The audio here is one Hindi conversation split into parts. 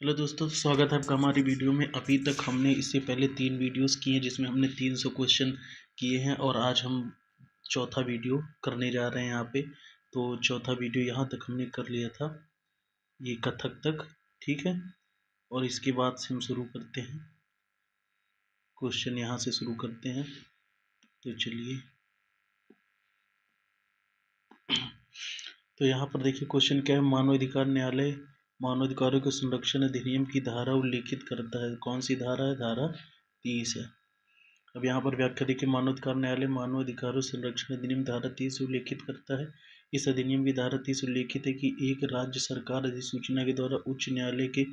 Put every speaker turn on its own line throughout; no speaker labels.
हेलो दोस्तों, स्वागत है आपका हमारी वीडियो में। अभी तक हमने इससे पहले 3 वीडियोस किए हैं जिसमें हमने 300 क्वेश्चन किए हैं और आज हम चौथा वीडियो करने जा रहे हैं यहाँ पे। तो चौथा वीडियो यहाँ तक हमने कर लिया था, ये कथक तक, ठीक है। और इसके बाद से हम शुरू करते हैं, क्वेश्चन यहाँ से शुरू करते हैं। तो चलिए, तो यहाँ पर देखिए क्वेश्चन क्या है। मानवाधिकार न्यायालय मानवाधिकारों के संरक्षण अधिनियम की धारा उल्लेखित करता है। कौन सी धारा है? धारा 30 है। अब यहाँ पर व्याख्या देखिए। मानवाधिकार न्यायालय मानव अधिकारों संरक्षण अधिनियम धारा 30 उल्लेखित करता है। इस अधिनियम की धारा 30 उल्लेखित है कि एक राज्य सरकार अधिसूचना के द्वारा उच्च न्यायालय के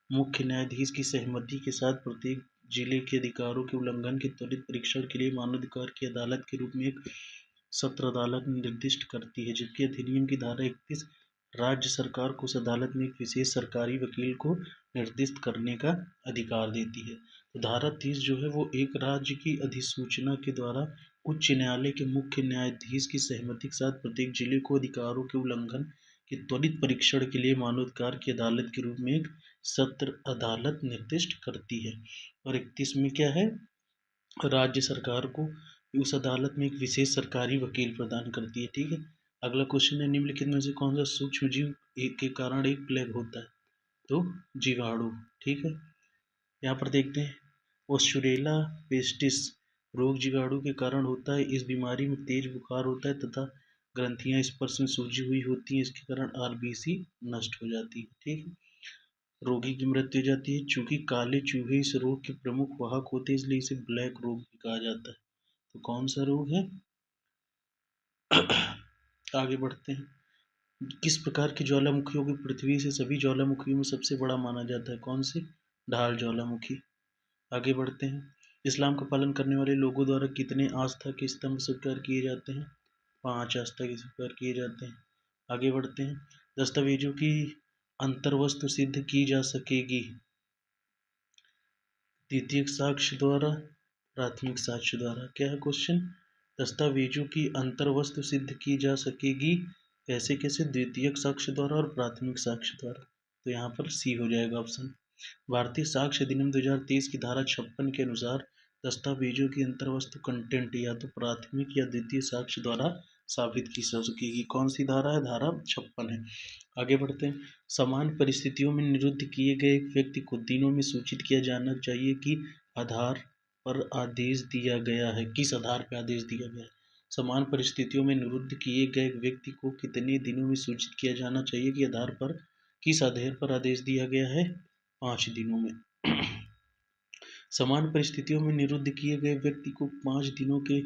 मुख्य न्यायाधीश की सहमति के साथ प्रत्येक जिले के अधिकारों के उल्लंघन के त्वरित परीक्षण के लिए मानवाधिकार की अदालत के रूप में एक सत्र अदालत निर्दिष्ट करती है। जबकि अधिनियम की धारा 31 राज्य सरकार को उस अदालत में एक विशेष सरकारी वकील को निर्दिष्ट करने का अधिकार देती है। तो धारा 30 जो है वो एक राज्य की अधिसूचना के द्वारा उच्च न्यायालय के मुख्य न्यायाधीश की सहमति के साथ प्रत्येक जिले को अधिकारों के उल्लंघन के त्वरित परीक्षण के लिए मानवाधिकार की अदालत के रूप में एक सत्र अदालत निर्दिष्ट करती है। और 31 में क्या है? राज्य सरकार को उस अदालत में एक विशेष सरकारी वकील प्रदान करती है, ठीक है। अगला क्वेश्चन है, निम्नलिखित में से कौन सा सूक्ष्म जीव के कारण एक प्लेग होता है? तो जीवाणु, ठीक है। यहाँ पर देखते हैं, ओस्चुरेला पेस्टिस रोग जीवाणु के कारण होता है। इस बीमारी में तेज बुखार होता है तथा ग्रंथियां स्पर्श में सूजी हुई होती हैं। इसके कारण आरबीसी नष्ट हो जाती है, ठीक है। रोगी की मृत्यु हो जाती है। चूंकि काले चूहे इस रोग के प्रमुख वाहक होते हैं, इसलिए इसे ब्लैक रोग भी कहा जाता है। तो कौन सा रोग है? आगे बढ़ते हैं। किस प्रकार की ज्वालामुखियों को पृथ्वी से सभी ज्वालामुखियों में सबसे बड़ा माना जाता है? कौन सी? ढाल ज्वालामुखी। आगे बढ़ते हैं। इस्लाम का पालन करने वाले लोगों द्वारा कितने आस्था के स्तंभ स्वीकार किए जाते हैं? 5 आस्था के स्वीकार किए जाते हैं। आगे बढ़ते हैं। दस्तावेजों की अंतर्वस्तु सिद्ध की जा सकेगी द्वितीयक साक्ष्य द्वारा, प्राथमिक साक्ष्य द्वारा। क्या है क्वेश्चन? दस्तावेजों की अंतर्वस्तु सिद्ध की जा सकेगी कैसे कैसे? द्वितीयक साक्ष्य द्वारा और प्राथमिक साक्ष्य द्वारा। तो यहाँ पर सी हो जाएगा ऑप्शन। भारतीय साक्ष्य अधिनियम 2023 की धारा 56 के अनुसार दस्तावेजों की अंतर्वस्तु कंटेंट या तो प्राथमिक या द्वितीय साक्ष्य द्वारा साबित की जा सकेगी। कौन सी धारा है? धारा 56 है। आगे बढ़ते हैं। समान परिस्थितियों में निरुद्ध किए गए एक व्यक्ति को दिनों में सूचित किया जाना चाहिए कि आधार पर आदेश दिया गया है। किस आधार पर आदेश दिया गया है? समान परिस्थितियों में निरुद्ध किए गए व्यक्ति को कितने दिनों में सूचित किया जाना चाहिए कि आधार पर किस आधार पर आदेश दिया गया है? 5 दिनों में। समान परिस्थितियों में निरुद्ध किए गए व्यक्ति को 5 दिनों के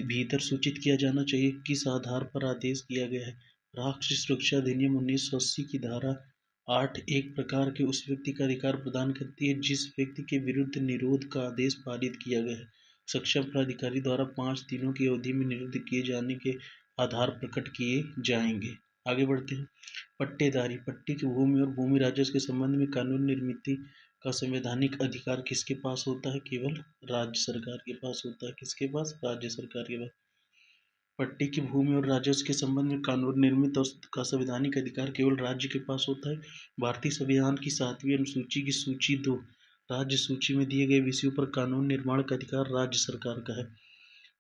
भीतर सूचित किया जाना चाहिए किस आधार पर आदेश दिया गया है। राष्ट्रीय सुरक्षा अधिनियम 1980 की धारा 8 एक प्रकार के उस व्यक्ति का अधिकार प्रदान करती है जिस व्यक्ति के विरुद्ध निरोध का आदेश पारित किया गया है। सक्षम प्राधिकारी द्वारा 5 दिनों की अवधि में निरुद्ध किए जाने के आधार प्रकट किए जाएंगे। आगे बढ़ते हैं। पट्टेदारी पट्टी की भूमि और भूमि राजस्व के संबंध में कानून निर्मित का संवैधानिक अधिकार किसके पास होता है? केवल राज्य सरकार के पास होता है। किसके पास? राज्य सरकार के पास। पट्टी की भूमि और राजस्व के संबंध में कानून निर्मित का संवैधानिक अधिकार केवल राज्य के पास होता है। भारतीय संविधान की 7वीं अनुसूची की सूची 2 राज्य सूची में दिए गए विषयों पर कानून निर्माण का अधिकार राज्य सरकार का है।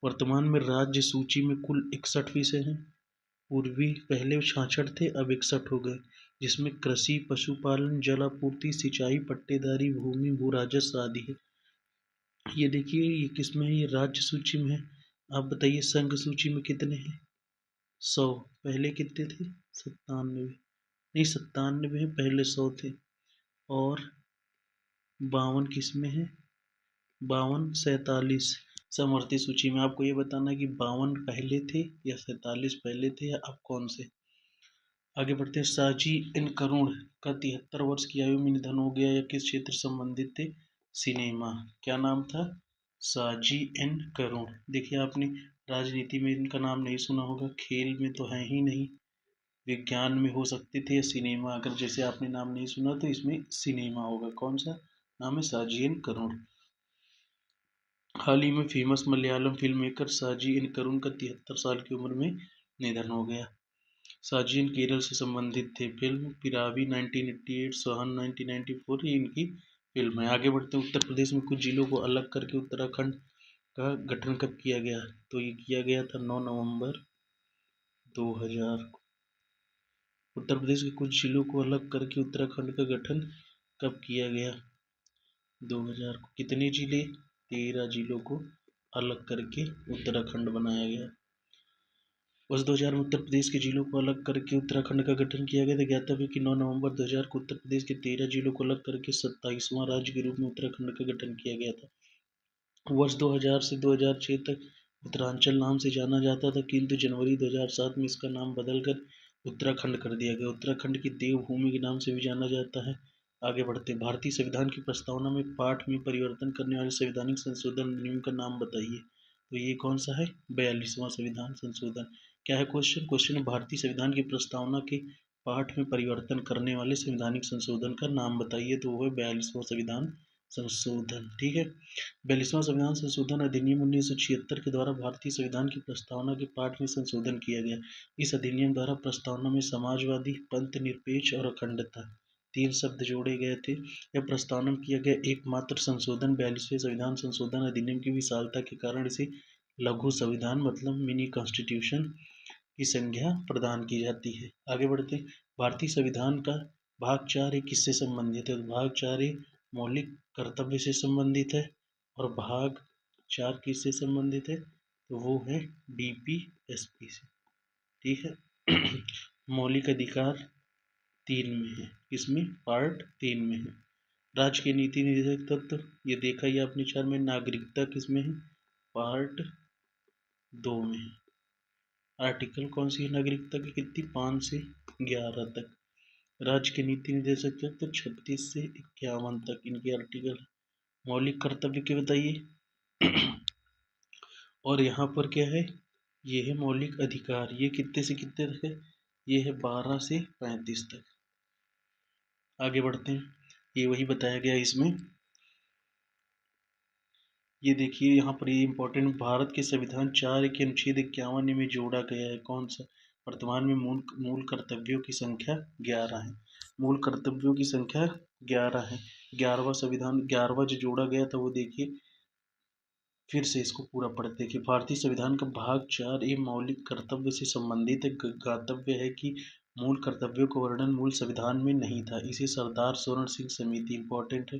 वर्तमान में राज्य सूची में कुल 61 विषय हैं। पूर्वी पहले 66 थे, अब 61 हो गए, जिसमें कृषि, पशुपालन, जल आपूर्ति, सिंचाई, पट्टेदारी, भूमि, भू राजस्व आदि है। ये देखिए, ये किस में है? ये राज्य सूची में है। आप बताइए संघ सूची में कितने हैं? 100। पहले कितने थे? 97। नहीं, 97 है, पहले 100 थे। और 52 किस में है? 52, 47 समवर्ती सूची में। आपको ये बताना है कि 52 पहले थे या 47 पहले थे या अब कौन से। आगे बढ़ते हैं। साजी एन करुण का 73 वर्ष की आयु में निधन हो गया। या किस क्षेत्र संबंधित थे? सिनेमा। क्या नाम था? साजी एन करुण। देखिए, आपने राजनीति में इनका नाम नहीं सुना होगा, खेल में तो है ही नहीं, विज्ञान में हो सकते थे, या सिनेमा। अगर जैसे आपने नाम नहीं सुना तो इसमें सिनेमा होगा। कौन सा नाम है? साजी एन करुण। हाल ही में फेमस मलयालम फिल्म मेकर साजी एन करुण का 73 साल की उम्र में निधन हो गया। साजिन केरल से संबंधित थे। फिल्म पिरावी 1988, सोहन 1994 ये इनकी फिल्म है। आगे बढ़ते हैं। उत्तर प्रदेश में कुछ जिलों को अलग करके उत्तराखंड का गठन कब किया गया? तो ये किया गया था 9 नवंबर 2000। उत्तर प्रदेश के कुछ जिलों को अलग करके उत्तराखंड का गठन कब किया गया? 2000 को। कितने जिले? 13 जिलों को अलग करके उत्तराखंड बनाया गया। वर्ष 2000 में उत्तर प्रदेश के जिलों को अलग करके उत्तराखंड का गठन किया गया था। ज्ञातव्य कि 9 नवंबर 2000 को उत्तर प्रदेश के 13 जिलों को अलग करके 27वां राज्य के रूप में उत्तराखंड का गठन किया गया था। वर्ष 2000 से 2006 तक उत्तरांचल नाम से जाना जाता था, किंतु जनवरी 2007 में इसका नाम बदलकर उत्तराखंड कर दिया गया। उत्तराखंड की देवभूमि के नाम से भी जाना जाता है। आगे बढ़ते हैं। भारतीय संविधान की प्रस्तावना में पाठ में परिवर्तन करने वाले संवैधानिक संशोधन अधिनियम का नाम बताइए। तो ये कौन सा है? 42वां संविधान संशोधन। क्या है क्वेश्चन? क्वेश्चन है भारतीय संविधान की प्रस्तावना के पाठ में परिवर्तन करने वाले संवैधानिक संशोधन का नाम बताइए। तो वो है 42वां संविधान संशोधन। ठीक है। 42वां संविधान संशोधन अधिनियम 1976 के द्वारा भारतीय संविधान की प्रस्तावना के पाठ में संशोधन किया गया। इस अधिनियम द्वारा प्रस्तावना में समाजवादी, पंथ निरपेक्ष और अखंडता 3 शब्द जोड़े गए थे। यह प्रस्तावना में किया गया एकमात्र संशोधन 42वें संविधान संशोधन अधिनियम की विशालता के कारण इसे लघु संविधान मतलब मिनी कॉन्स्टिट्यूशन की संज्ञा प्रदान की जाती है। आगे बढ़ते हैं। भारतीय संविधान का भाग 4 किससे संबंधित है? भाग 4 मौलिक कर्तव्य से संबंधित है। और भाग 4 किससे संबंधित है? तो वो है डीपीएसपी से। ठीक है। मौलिक अधिकार 3 में है। इसमें पार्ट 3 में है। राज्य के नीति निर्देशक तत्व ये देखा ही आपने 4 में। नागरिकता किसमें है? पार्ट 2 में है। आर्टिकल कौन सी है नागरिकता की? कितनी? 5 से 11 तक। राज्य के नीति निर्देशक तत्व 36 से 51 तक इनके आर्टिकल। मौलिक कर्तव्य के बताइए। और यहाँ पर क्या है? ये है मौलिक अधिकार। ये कितने से कितने तक है? ये है 12 से 35 तक। आगे बढ़ते हैं। ये वही बताया गया इसमें। ये देखिए यहाँ पर ये इंपॉर्टेंट। भारत के संविधान 4 के अनुच्छेद 51 में जोड़ा गया है। कौन सा? वर्तमान में मूल कर्तव्यों की संख्या 11 है। मूल कर्तव्यों की संख्या 11 है। 11वां संविधान 11वां जो जोड़ा गया था वो देखिए फिर से इसको पूरा पढ़ते हैं कि भारतीय संविधान का भाग 4 ये मौलिक कर्तव्य से संबंधित एक ज्ञातव्य है कि मूल कर्तव्यों का वर्णन मूल संविधान में नहीं था। इसे सरदार स्वर्ण सिंह समिति इंपॉर्टेंट है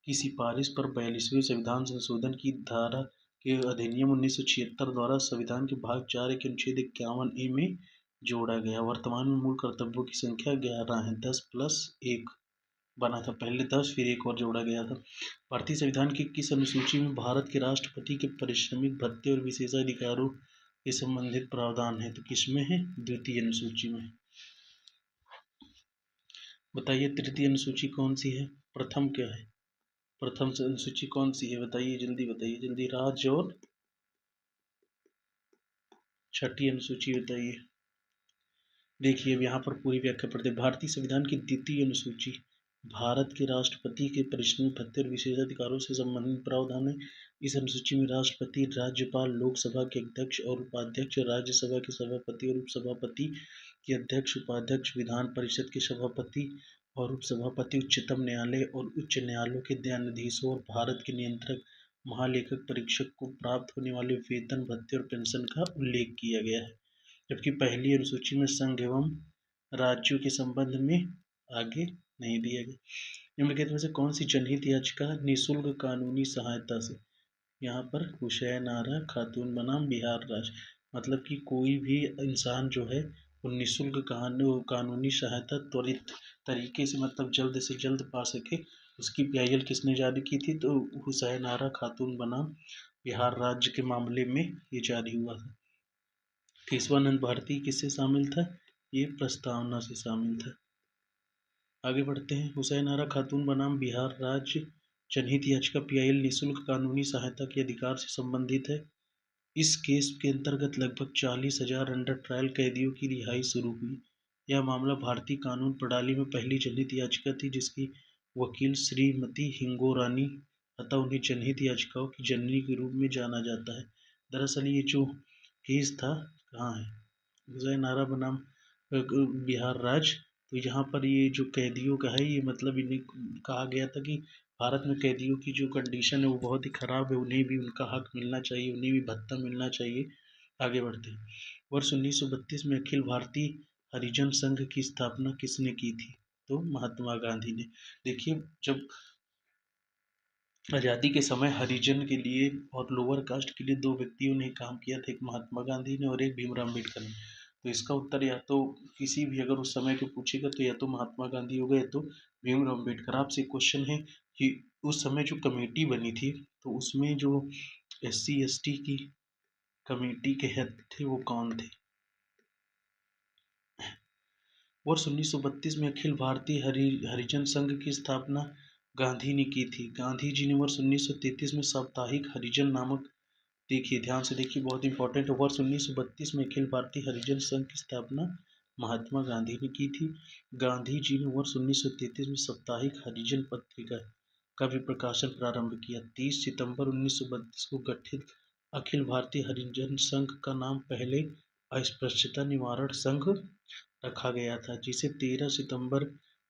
की सिफारिश पर 42वें संविधान संशोधन की धारा के अधिनियम 1976 द्वारा संविधान के भाग 4 के अनुच्छेद 51 में जोड़ा गया। वर्तमान में मूल कर्तव्यों की संख्या 11 है। 10 प्लस 1 बना था। पहले 10 फिर एक और जोड़ा गया था। भारतीय संविधान की किस अनुसूची में भारत के राष्ट्रपति के पारिश्रमिक भत्ते और विशेषाधिकारों के संबंधित प्रावधान है? तो किसमें है? द्वितीय अनुसूची में। बताइए तृतीय अनुसूची कौन सी है? प्रथम क्या है? प्रथम अनुसूची कौन सी है? बताइए जल्दी बताइए जल्दी। राज्य और छठी अनुसूची बताइए। देखिए अब यहाँ पर पूरी व्याख्या पढ़ते। भारतीय संविधान की द्वितीय अनुसूची भारत के राष्ट्रपति के पारिश्रमिक भत्ते और विशेषाधिकारों से संबंधित प्रावधान है। इस अनुसूची में राष्ट्रपति, राज्यपाल, लोकसभा के अध्यक्ष और उपाध्यक्ष, राज्यसभा के सभापति और उपसभापति के अध्यक्ष, उपाध्यक्ष, विधान परिषद के सभापति और उपसभापति, उच्चतम न्यायालय और उच्च न्यायालयों के न्यायाधीशों और भारत के नियंत्रक, महालेखक परीक्षक को प्राप्त होने वाले वेतन, भत्ते और पेंशन का उल्लेख किया गया है। जबकि पहली अनुसूची में संघ एवं राज्यों के संबंध में आगे नहीं दिया गया। निम्नलिखित में से कौन सी जनहित याचिका निःशुल्क कानूनी सहायता से? यहाँ पर हुसैन आरा खातून बनाम बिहार राज्य। मतलब कि कोई भी इंसान जो है वो निःशुल्क कानूनी सहायता त्वरित तरीके से मतलब जल्द से जल्द पा सके, उसकी पीआईएल किसने जारी की थी? तो हुसैन आरा खातून बनाम बिहार राज्य के मामले में ये जारी हुआ था। केशवानंद भारती किससे शामिल था? ये प्रस्तावना से शामिल था। आगे बढ़ते हैं। हुसैन आरा खातून बनाम बिहार राज्य जनहित याचिका पीआईएल निःशुल्क कानूनी सहायता के अधिकार से संबंधित है। इस केस के अंतर्गत लगभग 40,000 अंडर ट्रायल कैदियों की रिहाई शुरू हुई। यह मामला भारतीय कानून प्रणाली में पहली जनहित याचिका थी जिसकी वकील श्रीमती हिंगोरानी, अतः उन्हें जनहित याचिकाओं की जननी के रूप में जाना जाता है। दरअसल ये जो केस था कहाँ है? हुसैन आरा बनाम बिहार राज्य। तो यहाँ पर ये जो कैदियों का है, ये मतलब इन्हें कहा गया था कि भारत में कैदियों की जो कंडीशन है वो बहुत ही ख़राब है, उन्हें भी उनका हक मिलना चाहिए, उन्हें भी भत्ता मिलना चाहिए। आगे बढ़ते हैं। वर्ष 1932 में अखिल भारतीय हरिजन संघ की स्थापना किसने की थी? तो महात्मा गांधी ने। देखिए, जब आज़ादी के समय हरिजन के लिए और लोअर कास्ट के लिए दो व्यक्तियों ने काम किया था, एक महात्मा गांधी ने और एक भीमराव अम्बेडकर ने। तो इसका उत्तर या तो किसी भी अगर उस समय के पूछेगा तो या तो महात्मा गांधी होगा या तो भीमराव अम्बेडकर। आपसे क्वेश्चन है कि उस समय जो कमेटी बनी थी तो उसमें जो SC ST की कमेटी के हेड थे वो कौन थे? वर्ष 1932 में अखिल भारतीय हरिजन संघ की स्थापना गांधी ने की थी। गांधी जी ने वर्ष 1933 में साप्ताहिक हरिजन नामक, देखिए ध्यान से देखिए, बहुत इंपॉर्टेंट है। वर्ष 1932 में अखिल भारतीय हरिजन संघ की स्थापना महात्मा गांधी ने की थी। गांधी जी ने वर्ष 1933 में साप्ताहिक हरिजन पत्रिका का भी प्रकाशन प्रारंभ किया। 30 सितंबर 1932 को गठित अखिल भारतीय हरिजन संघ का नाम पहले अस्पृश्यता निवारण संघ रखा गया था, जिसे 13 सितंबर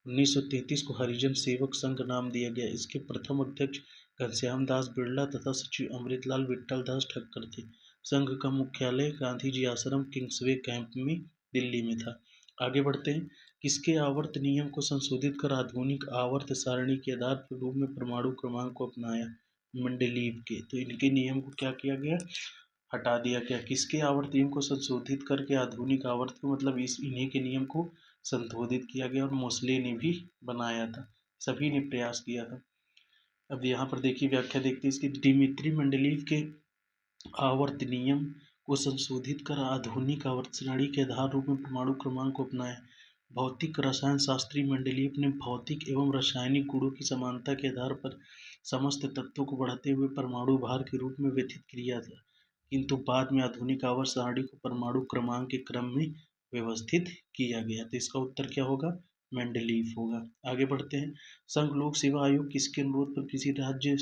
1933 को हरिजन सेवक संघ नाम दिया गया। इसके प्रथम अध्यक्ष घनश्याम दास बिड़ला तथा सचिव अमृतलाल विट्ठल दास ठक्कर थे। संघ का मुख्यालय गांधी जी आश्रम किंग्सवे कैंप में दिल्ली में था। आगे बढ़ते हैं। किसके आवर्त नियम को संशोधित कर आधुनिक आवर्त सारणी के आधार के रूप में परमाणु क्रमांक को अपनाया? मेंडलीव के। तो इनके नियम को क्या किया गया? हटा दिया गया। किसके आवर्त नियम को संशोधित करके आधुनिक आवर्त को, मतलब इस इन्हीं के नियम को संशोधित किया गया, और मोस्ले ने भी बनाया था, सभी ने प्रयास किया था। अब यहाँ पर देखिए व्याख्या देखते हैं इसकी। दिमित्री मेंडलीव के आवर्त नियम को संशोधित कर आधुनिक आवर्त श्रेणी के आधार रूप में परमाणु क्रमांक को अपनाया। भौतिक रसायन शास्त्री मेंडलीव ने भौतिक एवं रासायनिक गुणों की समानता के आधार पर समस्त तत्वों को बढ़ाते हुए परमाणु भार के रूप में व्यथित किया था, किंतु बाद में आधुनिक आवर्त सारणी को परमाणु क्रमांक के क्रम में व्यवस्थित किया गया। तो इसका उत्तर क्या होगा? मेंडलीव होगा। आगे बढ़ते हैं। संघ लोक सेवा आयोग किसके अनुरोध पर किसी राज्य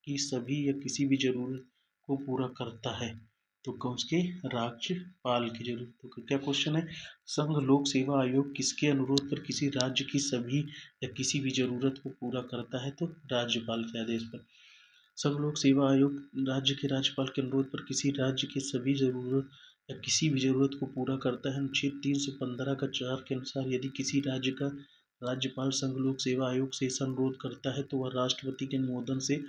की सभी या किसी भी जरूरत को पूरा करता है? तो उसके राज्यपाल की जरूरत। तो क्या क्वेश्चन है? संघ लोक सेवा आयोग किसके अनुरोध पर किसी राज्य की सभी या किसी भी जरूरत को पूरा करता है? तो राज्यपाल के आदेश पर। संघ लोक सेवा आयोग राज्य के राज्यपाल के अनुरोध पर किसी राज्य की सभी जरूरत या किसी भी जरूरत को पूरा करता है। अनुच्छेद 315 का 4 के अनुसार यदि किसी राज्य का राज्यपाल संघ लोक सेवा आयोग से ऐसा अनुरोध करता है तो वह राष्ट्रपति के अनुमोदन से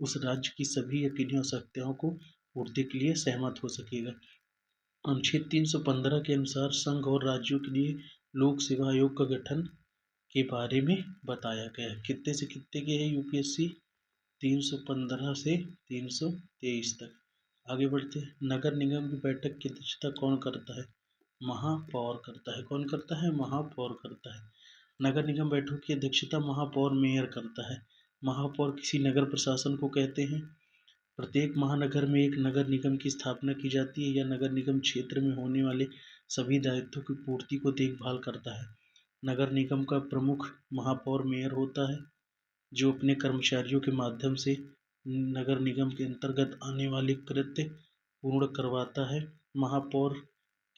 उस राज्य की सभी या किन्हीं आवश्यकताओं को पूर्ति के लिए सहमत हो सकेगा। अनुच्छेद 315 के अनुसार संघ और राज्यों के लिए लोक सेवा आयोग का गठन के बारे में बताया गया है। कितने से कितने के है यूपीएससी? 315 से 323 तक। आगे बढ़ते हैं। नगर निगम की बैठक की अध्यक्षता कौन करता है? महापौर करता है। कौन करता है? महापौर करता है। नगर निगम बैठक की अध्यक्षता महापौर मेयर करता है। महापौर किसी नगर प्रशासन को कहते हैं। प्रत्येक महानगर में एक नगर निगम की स्थापना की जाती है। यह नगर निगम क्षेत्र में होने वाले सभी दायित्वों की पूर्ति को देखभाल करता है। नगर निगम का प्रमुख महापौर मेयर होता है, जो अपने कर्मचारियों के माध्यम से नगर निगम के अंतर्गत आने वाले कृत्य पूर्ण करवाता है। महापौर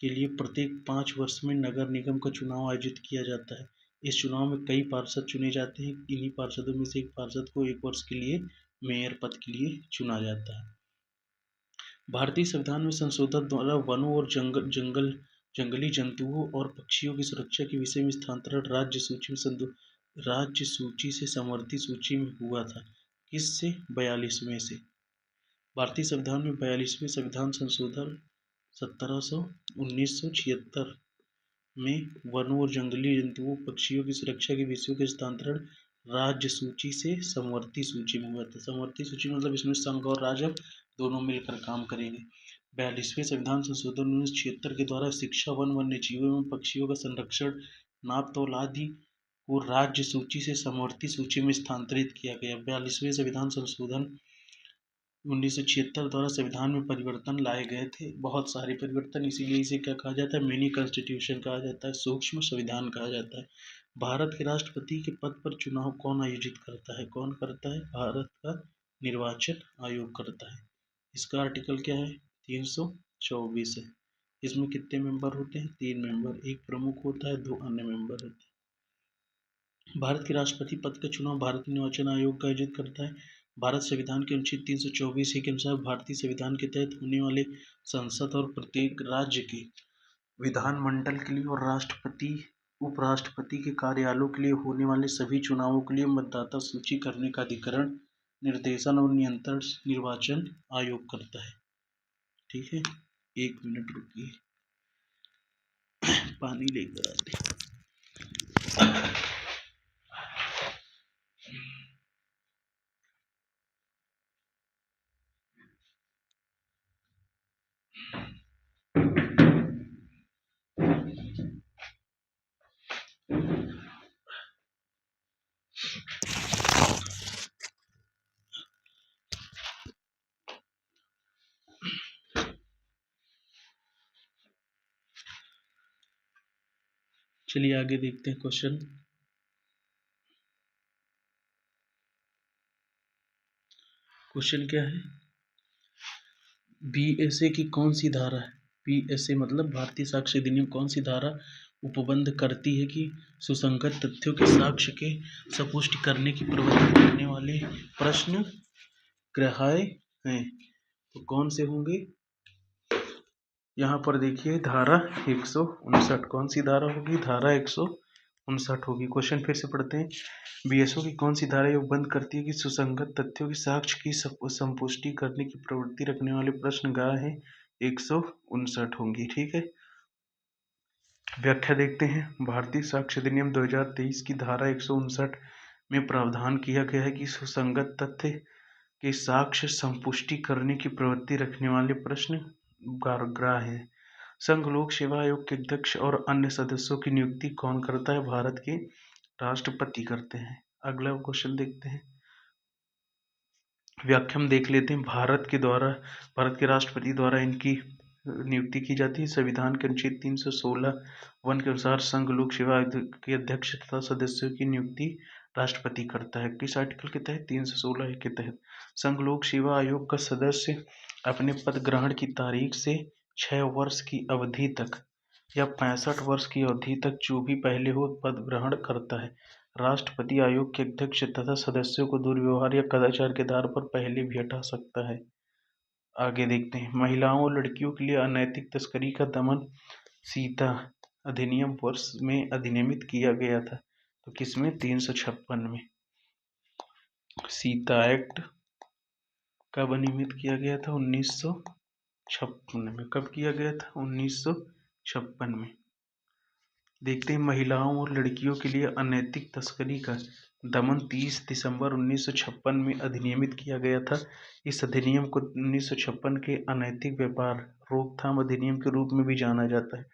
के लिए प्रत्येक 5 वर्ष में नगर निगम का चुनाव आयोजित किया जाता है। इस चुनाव में कई पार्षद चुने जाते हैं। इन्हीं पार्षदों में से एक पार्षद को 1 वर्ष के लिए मेयर पद के लिए चुना जाता है। भारतीय संविधान में संशोधन द्वारा वनों और जंगली जंतुओं और पक्षियों की सुरक्षा के विषय में स्थानांतरण राज्य सूची से समवर्ती सूची में हुआ था। किससे? 42वें से। भारतीय संविधान में 42वें संविधान संशोधन 1976 में वनों और जंगली जंतुओं पक्षियों की सुरक्षा के विषयों के स्थानांतरण राज्य सूची से समवर्ती सूची में हुआ था। समवर्ती सूची मतलब इसमें संघ और राज्य दोनों मिलकर काम करेंगे। 42वें संविधान संशोधन 1976 के द्वारा शिक्षा, वन्य जीवों एवं पक्षियों का संरक्षण, नाप तोल आदि को राज्य सूची से समवर्ती सूची में स्थानांतरित किया गया। 42वें संविधान संशोधन 1976 द्वारा संविधान में परिवर्तन लाए गए थे, बहुत सारे परिवर्तन, इसीलिए इसे क्या कहा जाता है? मिनी कॉन्स्टिट्यूशन कहा जाता है, सूक्ष्म संविधान कहा जाता है। भारत के राष्ट्रपति के पद पर चुनाव कौन आयोजित करता है? कौन करता है? भारत का निर्वाचन आयोग करता है। इसका आर्टिकल क्या है? 324 है। इसमें कितने मेंबर होते हैं? 3 मेंबर, एक प्रमुख होता है, 2 अन्य मेंबर होते हैं। भारत के राष्ट्रपति पद का चुनाव भारतीय निर्वाचन आयोग का आयोजित करता है। भारत संविधान के अनुच्छेद 324 के अनुसार भारतीय संविधान के तहत होने वाले संसद और प्रत्येक राज्य के विधानमंडल के लिए और राष्ट्रपति उपराष्ट्रपति के कार्यालयों के लिए होने वाले सभी चुनावों के लिए मतदाता सूची करने का अधिकरण, निर्देशन और नियंत्रण निर्वाचन आयोग करता है। ठीक है, 1 मिनट रुकिए, पानी लेकर आते हैं। चलिए आगे देखते हैं क्वेश्चन। क्वेश्चन क्या है? बीएसए की कौन सी धारा है? बीएसए मतलब भारतीय साक्ष्य अधिनियम कौन सी धारा उपबंध करती है कि सुसंगत तथ्यों के साक्ष्य के सपुष्टि करने की प्रवृत्ति रखने वाले प्रश्न ग्राह्य हैं? तो कौन से होंगे? यहाँ पर देखिए धारा 159। कौन सी धारा होगी? धारा 159 होगी। क्वेश्चन फिर से पढ़ते हैं। बीएसओ की कौन सी धारा यह बंद करती है कि सुसंगत तथ्यों के साक्ष्य की संपुष्टि करने की प्रवृत्ति रखने वाले प्रश्न ग्राह्य है? 159 होंगी। ठीक है, व्याख्या देखते हैं। भारतीय साक्ष्य अधिनियम 2023 की धारा 159 में प्रावधान किया गया है कि सुसंगत तथ्य के साक्ष्य संपुष्टि करने की प्रवृत्ति रखने वाले प्रश्न ग्राह्य है। संघ लोक सेवा आयोग के अध्यक्ष और अन्य सदस्यों की नियुक्ति कौन करता है? भारत के राष्ट्रपति करते हैं। अगला क्वेश्चन देखते हैं। व्याख्या में देख लेते हैं। भारत के राष्ट्रपति द्वारा इनकी नियुक्ति की जाती है। संविधान के अनुच्छेद 316 के अनुसार संघ लोक सेवा आयोग के अध्यक्ष तथा सदस्यों की नियुक्ति राष्ट्रपति करता है। किस आर्टिकल के तहत? 316 के तहत। संघ लोक सेवा आयोग का सदस्य अपने पद ग्रहण की तारीख से 6 वर्ष की अवधि तक या 65 वर्ष की अवधि तक जो भी पहले हो पद ग्रहण करता है। राष्ट्रपति आयोग के अध्यक्ष तथा सदस्यों को दुर्व्यवहार या कदाचार के आधार पर पहले भी हटा सकता है। आगे देखते हैं। महिलाओं और लड़कियों के लिए अनैतिक तस्करी का दमन सीता अधिनियम वर्ष में अधिनियमित किया गया था। तो किसमें? 356 में। सीता एक्ट कब अधिनियमित किया गया था? 1956 में। कब किया गया था? 1956 में। देखते हैं। महिलाओं और लड़कियों के लिए अनैतिक तस्करी का दमन 30 दिसंबर 1956 में अधिनियमित किया गया था। इस अधिनियम को 1956 के अनैतिक व्यापार रोकथाम अधिनियम के रूप में भी जाना जाता है।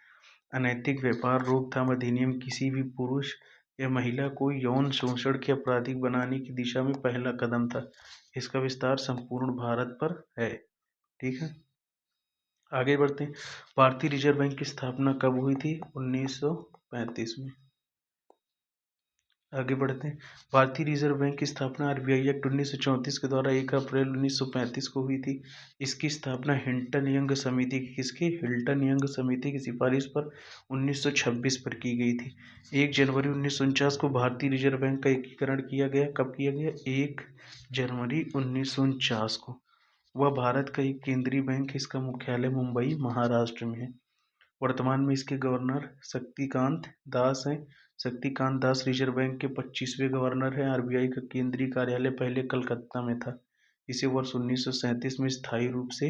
अनैतिक व्यापार रोकथाम अधिनियम किसी भी पुरुष या महिला को यौन शोषण के अपराधी बनाने की दिशा में पहला कदम था। इसका विस्तार संपूर्ण भारत पर है। ठीक है, आगे बढ़ते हैं। भारतीय रिजर्व बैंक की स्थापना कब हुई थी? 1935 में। आगे बढ़ते हैं। भारतीय रिजर्व बैंक की स्थापना आरबीआई एक्ट 1934 के द्वारा 1 अप्रैल 1935 को हुई थी। इसकी स्थापना हिल्टन यंग समिति की सिफारिश पर 1926 पर की गई थी। 1 जनवरी 1949 को भारतीय रिजर्व बैंक का एकीकरण किया गया। कब किया गया? 1 जनवरी 1949 को। वह भारत का एक केंद्रीय बैंक है। इसका मुख्यालय मुंबई महाराष्ट्र में है। वर्तमान में इसके गवर्नर शक्तिकांत दास हैं। शक्तिकांत दास रिजर्व बैंक के 25वें गवर्नर हैं। आरबीआई का केंद्रीय कार्यालय पहले कलकत्ता में था। इसे वर्ष 1937 में स्थायी रूप से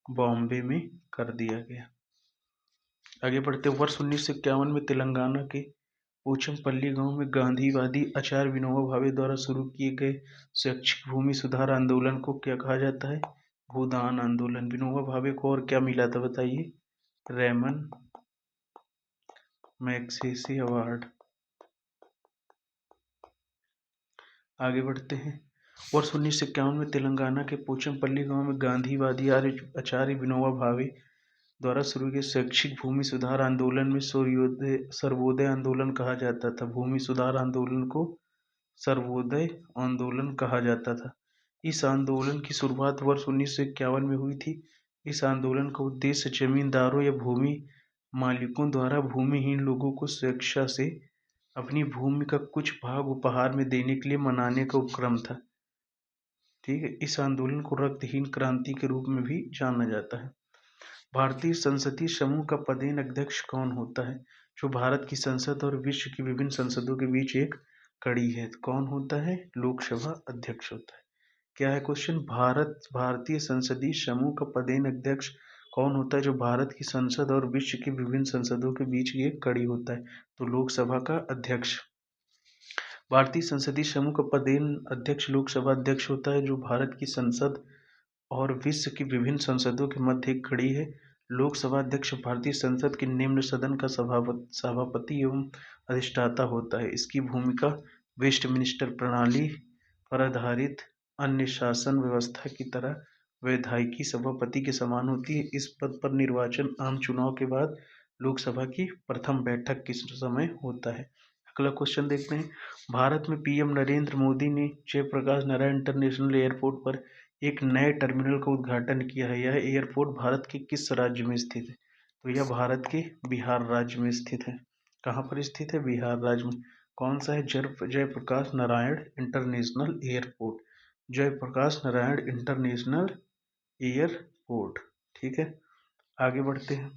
बॉम्बे में कर दिया गया। आगे बढ़ते। वर्ष 1951 में तेलंगाना के पोचमपल्ली गांव में गांधीवादी आचार्य विनोबा भावे द्वारा शुरू किए गए शैक्षिक भूमि सुधार आंदोलन को क्या कहा जाता है? भूदान आंदोलन। विनोबा भावे को और क्या मिला था बताइए? Ramon Magsaysay award. आगे बढ़ते हैं। वर्ष 1951 में तेलंगाना के पोचमपल्ली गांव में गांधीवादी आचार्य विनोबा भावे द्वारा शुरू किए शैक्षिक भूमि सुधार आंदोलन में सर्वोदय आंदोलन कहा जाता था। भूमि सुधार आंदोलन को सर्वोदय आंदोलन कहा जाता था। इस आंदोलन की शुरुआत वर्ष 1951 में हुई थी। इस आंदोलन का उद्देश्य जमींदारों या भूमि मालिकों द्वारा भूमिहीन लोगों को स्वेच्छा से अपनी भूमि का कुछ भाग उपहार में देने के लिए मनाने का उपक्रम था। ठीक है, इस आंदोलन को रक्तहीन क्रांति के रूप में भी जाना जाता है। भारतीय संसदीय समूह का पदेन अध्यक्ष कौन होता है? जो भारत की संसद और विश्व की विभिन्न संसदों के बीच एक कड़ी है। कौन होता है? लोकसभा अध्यक्ष होता है। क्या है क्वेश्चन? भारतीय संसदीय समूह का पदेन अध्यक्ष कौन होता है जो भारत की संसद और विश्व की विभिन्न संसदों के बीच की एक कड़ी होता है? तो लोकसभा का अध्यक्ष। भारतीय संसदीय समूह का पदेन अध्यक्ष लोकसभा अध्यक्ष होता है जो भारत की संसद और विश्व की विभिन्न संसदों के मध्य एक कड़ी है। लोकसभा अध्यक्ष भारतीय संसद के निम्न सदन का सभापति एवं अधिष्ठाता होता है। इसकी भूमिका वेस्टमिनिस्टर प्रणाली पर आधारित अन्य शासन व्यवस्था की तरह वैधानिक सभापति के समान होती है। इस पद पर निर्वाचन आम चुनाव के बाद लोकसभा की प्रथम बैठक किस समय होता है? अगला क्वेश्चन देखते हैं। भारत में पीएम नरेंद्र मोदी ने जयप्रकाश नारायण इंटरनेशनल एयरपोर्ट पर एक नए टर्मिनल का उद्घाटन किया है। यह एयरपोर्ट भारत के किस राज्य में स्थित है? तो यह भारत के बिहार राज्य में स्थित है। कहाँ पर स्थित है? बिहार राज्य में। कौन सा है? Jayaprakash Narayan international airport. Jayaprakash Narayan international airport. ठीक है, आगे बढ़ते हैं।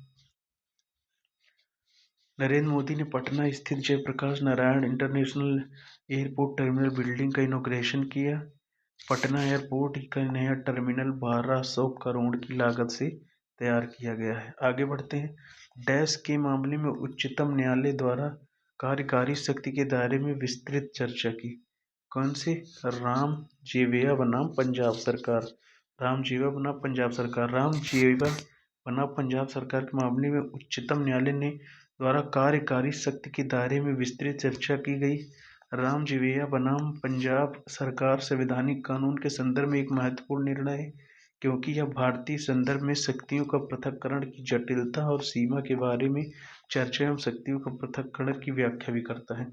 नरेंद्र मोदी ने पटना स्थित Jayaprakash Narayan international airport terminal building का इनॉग्रेशन किया। पटना एयरपोर्ट का नया टर्मिनल 1200 करोड़ की लागत से तैयार किया गया है। आगे बढ़ते हैं। डैश के मामले में उच्चतम न्यायालय द्वारा कार्यकारी शक्ति के दायरे में विस्तृत चर्चा की। कौन से? राम जेविया बनाम पंजाब सरकार। राम जेवा बनाम पंजाब सरकार। राम जेवा बनाम पंजाब सरकार के मामले में उच्चतम न्यायालय ने द्वारा कार्यकारी शक्ति के दायरे में विस्तृत चर्चा की गई। राम जेविया बनाम पंजाब सरकार संवैधानिक कानून के संदर्भ में एक महत्वपूर्ण निर्णय है क्योंकि यह भारतीय संदर्भ में शक्तियों का पृथक्करण की जटिलता और सीमा के बारे में चर्चा एवं शक्तियों का पृथक्करण की व्याख्या भी करता है।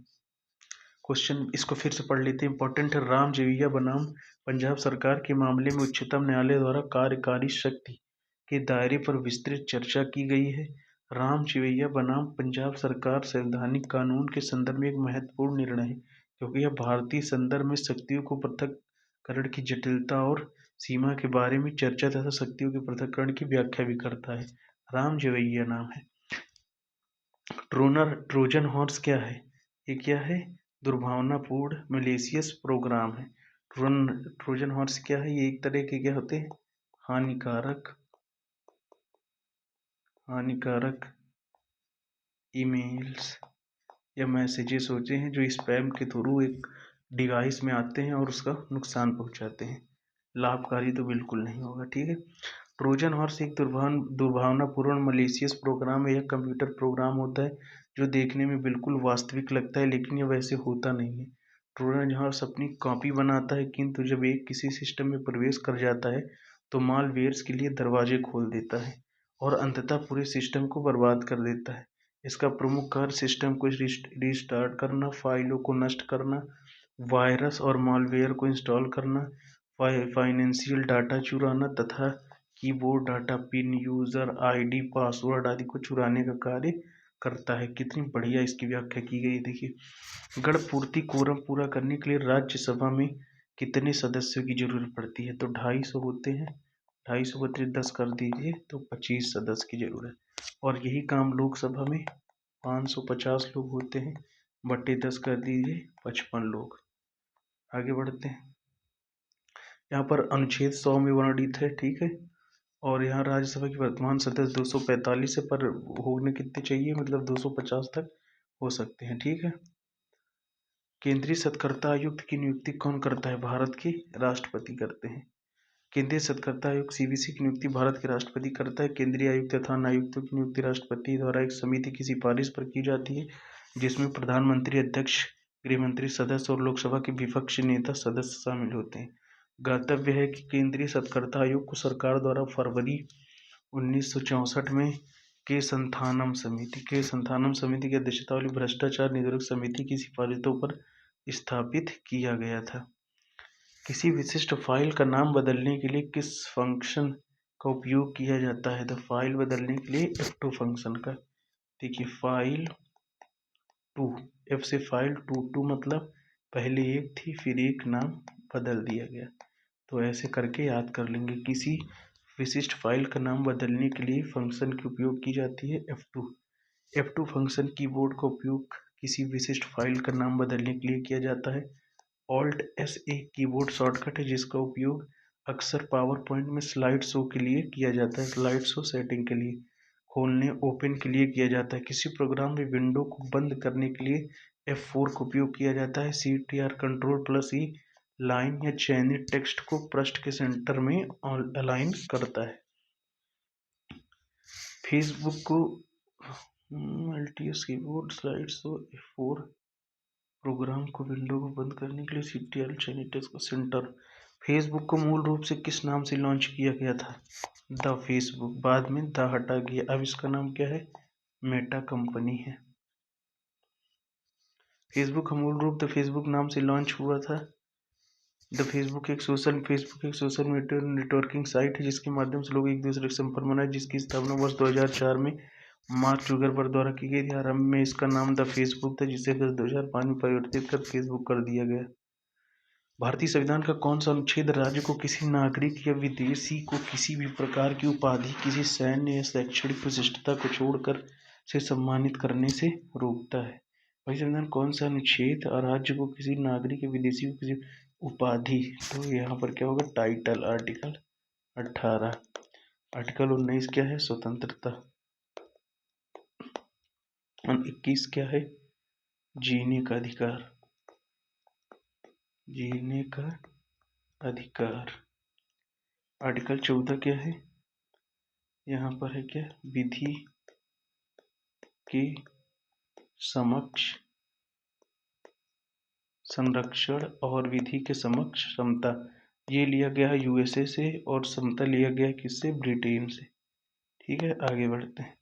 क्वेश्चन इसको फिर से पढ़ लेते हैं, इंपॉर्टेंट है। राम जेविया बनाम पंजाब सरकार के मामले में उच्चतम न्यायालय द्वारा कार्यकारी शक्ति के दायरे पर विस्तृत चर्चा की गई है। राम जेविया बनाम पंजाब सरकार संवैधानिक कानून के संदर्भ में एक महत्वपूर्ण निर्णय है क्योंकि यह भारतीय संदर्भ में शक्तियों को पृथक्करण की जटिलता और सीमा के बारे में चर्चा तथा शक्तियों के पृथक्करण की व्याख्या भी करता है। राम जेविया नाम है। ट्रोजन हॉर्स क्या है? ये क्या है? दुर्भावनापूर्ण मलेशियस प्रोग्राम है। ट्रोजन हॉर्स क्या है? ये एक तरह के क्या होते हैं? हानिकारक ईमेल्स या मैसेजेस होते हैं जो स्पैम के थ्रू एक डिवाइस में आते हैं और उसका नुकसान पहुंचाते हैं। लाभकारी तो बिल्कुल नहीं होगा। ठीक है, ट्रोजन हॉर्स एक दुर्भावनापूर्ण मलेशियस प्रोग्राम है। यह कंप्यूटर प्रोग्राम होता है जो देखने में बिल्कुल वास्तविक लगता है लेकिन यह वैसे होता नहीं है। ट्रोजन हॉर्स अपनी कॉपी बनाता है किंतु जब एक किसी सिस्टम में प्रवेश कर जाता है तो मालवेयर्स के लिए दरवाजे खोल देता है और अंततः पूरे सिस्टम को बर्बाद कर देता है। इसका प्रमुख कार्य सिस्टम को रिस्टार्ट करना, फाइलों को नष्ट करना, वायरस और मालवेयर को इंस्टॉल करना, फाइनेंशियल डाटा चुराना तथा keyboard data, pin, user ID, password आदि को चुराने का कार्य करता है। कितनी बढ़िया इसकी व्याख्या की गई। देखिए, गण पूर्ति कोरम पूरा करने के लिए राज्यसभा में कितने सदस्यों की जरूरत पड़ती है? तो 250 होते हैं। 250 बटे 10 कर दीजिए तो 25 सदस्य की जरूरत। और यही काम लोकसभा में 550 लोग होते हैं, बटे 10 कर दीजिए 55 लोग। आगे बढ़ते हैं। यहाँ पर अनुच्छेद 100 में वर्णित है। ठीक है, और यहाँ राज्यसभा की वर्तमान सदस्य 245 है पर होने कितने चाहिए? मतलब 250 तक हो सकते हैं। ठीक है, केंद्रीय सत्कर्ता आयुक्त की नियुक्ति कौन करता है? भारत के राष्ट्रपति करते हैं। केंद्रीय सत्कर्ता आयुक्त सीवीसी की नियुक्ति भारत के राष्ट्रपति करता है। केंद्रीय आयुक्त तथा अन्य आयुक्तों की नियुक्ति राष्ट्रपति द्वारा एक समिति की सिफारिश पर की जाती है जिसमें प्रधानमंत्री, अध्यक्ष, गृहमंत्री, सदस्य और लोकसभा के विपक्षी नेता सदस्य शामिल होते हैं। ज्ञातव्य है कि केंद्रीय सत्कर्ता आयोग को सरकार द्वारा फरवरी 1964 में के संथानम समिति की अध्यक्षता वाली भ्रष्टाचार निरोधक समिति की सिफारिशों पर स्थापित किया गया था। किसी विशिष्ट फाइल का नाम बदलने के लिए किस फंक्शन का उपयोग किया जाता है? द फाइल बदलने के लिए F2 फंक्शन का। देखिए फाइल टू, F से फाइल टू मतलब पहले एक थी फिर एक नाम बदल दिया गया। तो ऐसे करके याद कर लेंगे। किसी विशिष्ट फाइल का नाम बदलने के लिए फंक्शन की उपयोग की जाती है F2। F2 फंक्शन कीबोर्ड का उपयोग किसी विशिष्ट फाइल का नाम बदलने के लिए किया जाता है। Alt S एक कीबोर्ड शॉर्टकट है जिसका उपयोग अक्सर पावर पॉइंट में स्लाइड शो के लिए किया जाता है, स्लाइड शो सेटिंग के लिए, खोलने ओपन के लिए किया जाता है। किसी प्रोग्राम में विंडो को बंद करने के लिए F4 का उपयोग किया जाता है। CTR Ctrl+E लाइन या चयनित टेक्स्ट को पृष्ठ के सेंटर में अलाइन करता है। फेसबुक को LTS keyboard slide show F4 program को विंडो को बंद करने के लिए CTR चयनित टेक्स्ट को सेंटर। फेसबुक को मूल रूप से किस नाम से लॉन्च किया गया था? The Facebook. बाद में द हटा गया, अब इसका नाम क्या है? मेटा कंपनी है। फेसबुक का मूल रूप द फेसबुक नाम से लॉन्च हुआ था। फेसबुक एक सोशल मीडिया नेटवर्किंग साइट है जिसके माध्यम से लोग एक दूसरे के संपर्क बनाए, जिसकी स्थापना वर्ष 2004 में मार्क जुगरबर्ग द्वारा की गई थी। आरंभ में इसका नाम द फेसबुक था जिसे फिर 2005 में परिवर्तित कर फेसबुक कर दिया गया। भारतीय संविधान का कौन सा अनुच्छेद राज्य को किसी नागरिक या विदेशी को किसी भी प्रकार की उपाधि, किसी सैन्य या शैक्षणिक विशिष्टता को छोड़कर से सम्मानित करने से रोकता है? भारतीय संविधान कौन सा अनुच्छेद और राज्य को किसी नागरिक या विदेशी को किसी उपाधि, तो यहाँ पर क्या होगा? Title, article 18। आर्टिकल 19 क्या है? स्वतंत्रता। और 21 क्या है? जीने का अधिकार, जीने का अधिकार। आर्टिकल 14 क्या है? यहाँ पर है क्या? विधि के समक्ष संरक्षण और विधि के समक्ष समता। ये लिया गया है USA से और समता लिया गया किससे? ब्रिटेन से। ठीक है, आगे बढ़ते हैं।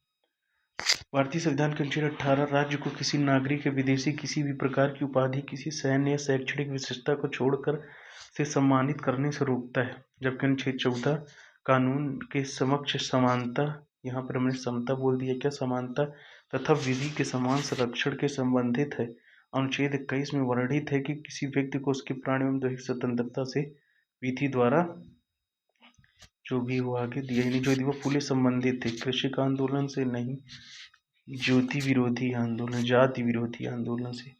भारतीय संविधान के अनुच्छेद 18 राज्य को किसी नागरिक या विदेशी किसी भी प्रकार की उपाधि, किसी सैन्य या शैक्षणिक विशिष्टता को छोड़कर से सम्मानित करने से रोकता है, जबकि अनुच्छेद 14 कानून के समक्ष समानता, यहाँ पर हमने समता बोल दिया, क्या? समानता तथा विधि के समान संरक्षण के संबंधित है। अनुच्छेद 21 में वर्णित है कि किसी व्यक्ति को उसके प्राण एवं दैहिक स्वतंत्रता से विधि द्वारा जो भी वो आगे दिया ही नहीं, जो वो फूले संबंधित थे, कृषि आंदोलन से नहीं, ज्योति विरोधी आंदोलन, जाति विरोधी आंदोलन से।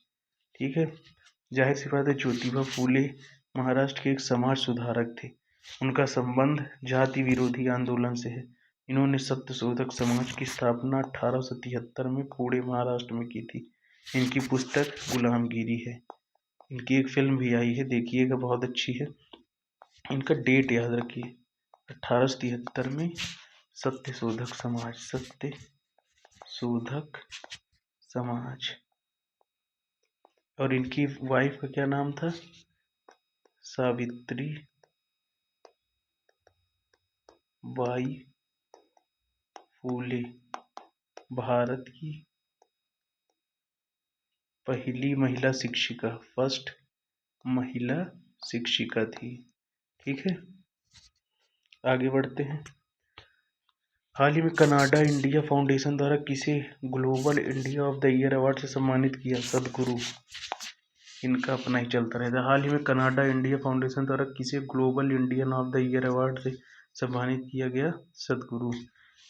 ठीक है, जाहिर सी बात है ज्योतिबा फूले महाराष्ट्र के एक समाज सुधारक थे, उनका संबंध जाति विरोधी आंदोलन से है। इन्होंने सत्यशोधक समाज की स्थापना 1873 में पुणे महाराष्ट्र में की थी। इनकी पुस्तक गुलामगिरी है। इनकी एक फिल्म भी आई है, देखिएगा, बहुत अच्छी है। इनका डेट याद रखिए, 1873 में सत्यशोधक समाज, सत्यशोधक समाज। और इनकी वाइफ का क्या नाम था? सावित्री बाई फूले, भारत की पहली महिला शिक्षिका, फर्स्ट महिला शिक्षिका थी। ठीक है, आगे बढ़ते हैं। हाल ही में कनाडा इंडिया फाउंडेशन द्वारा किसे global India of the year award से सम्मानित किया? सदगुरु। इनका अपना ही चलता रहता है। हाल ही में कनाडा इंडिया फाउंडेशन द्वारा किसे global Indian of the year award से सम्मानित किया गया? सदगुरु।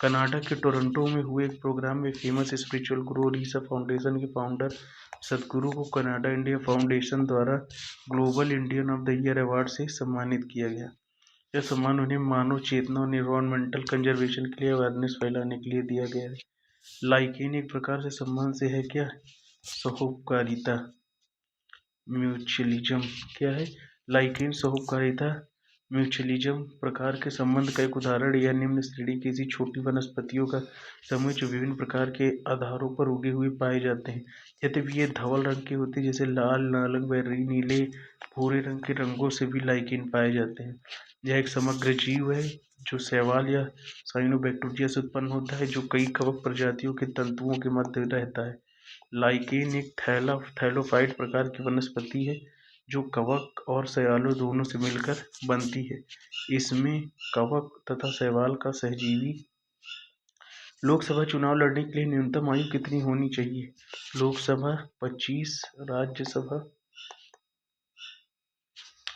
कनाडा के टोरंटो में हुए एक प्रोग्राम में फेमस स्पिरिचुअल गुरु ओडिशा फाउंडेशन के फाउंडर सदगुरु को कनाडा इंडिया फाउंडेशन द्वारा global Indian of the year award से सम्मानित किया गया। यह सम्मान उन्हें मानव चेतना और एनवायरमेंटल कंजर्वेशन के लिए अवेयरनेस फैलाने के लिए दिया गया है। लाइकेन एक प्रकार से सम्मान से है क्या? सहोपकारिता, म्यूचुअलिज्म। क्या है? लाइकेन सहोपकारिता, म्यूचुअलिज्म प्रकार के संबंध का एक उदाहरण या निम्न श्रेणी की ऐसी छोटी वनस्पतियों का समूह जो विभिन्न प्रकार के आधारों पर उगे हुए पाए जाते हैं। यद्यपि ये धवल रंग के होते हैं, जैसे लाल, नारंगी, बैगनी, नीले, भूरे रंग के रंगों से भी लाइकेन पाए जाते हैं। यह एक समग्र जीव है जो शैवाल या साइनोबैक्टीरिया से उत्पन्न होता है, जो कई कवक प्रजातियों के तंतुओं के मध्य रहता है। लाइकेन एक थैलोफाइट प्रकार की वनस्पति है जो कवक और शैवालों दोनों से मिलकर बनती है। इसमें कवक तथा शैवाल का सहजीवी। लोकसभा चुनाव लड़ने के लिए न्यूनतम आयु कितनी होनी चाहिए? लोकसभा 25, राज्यसभा।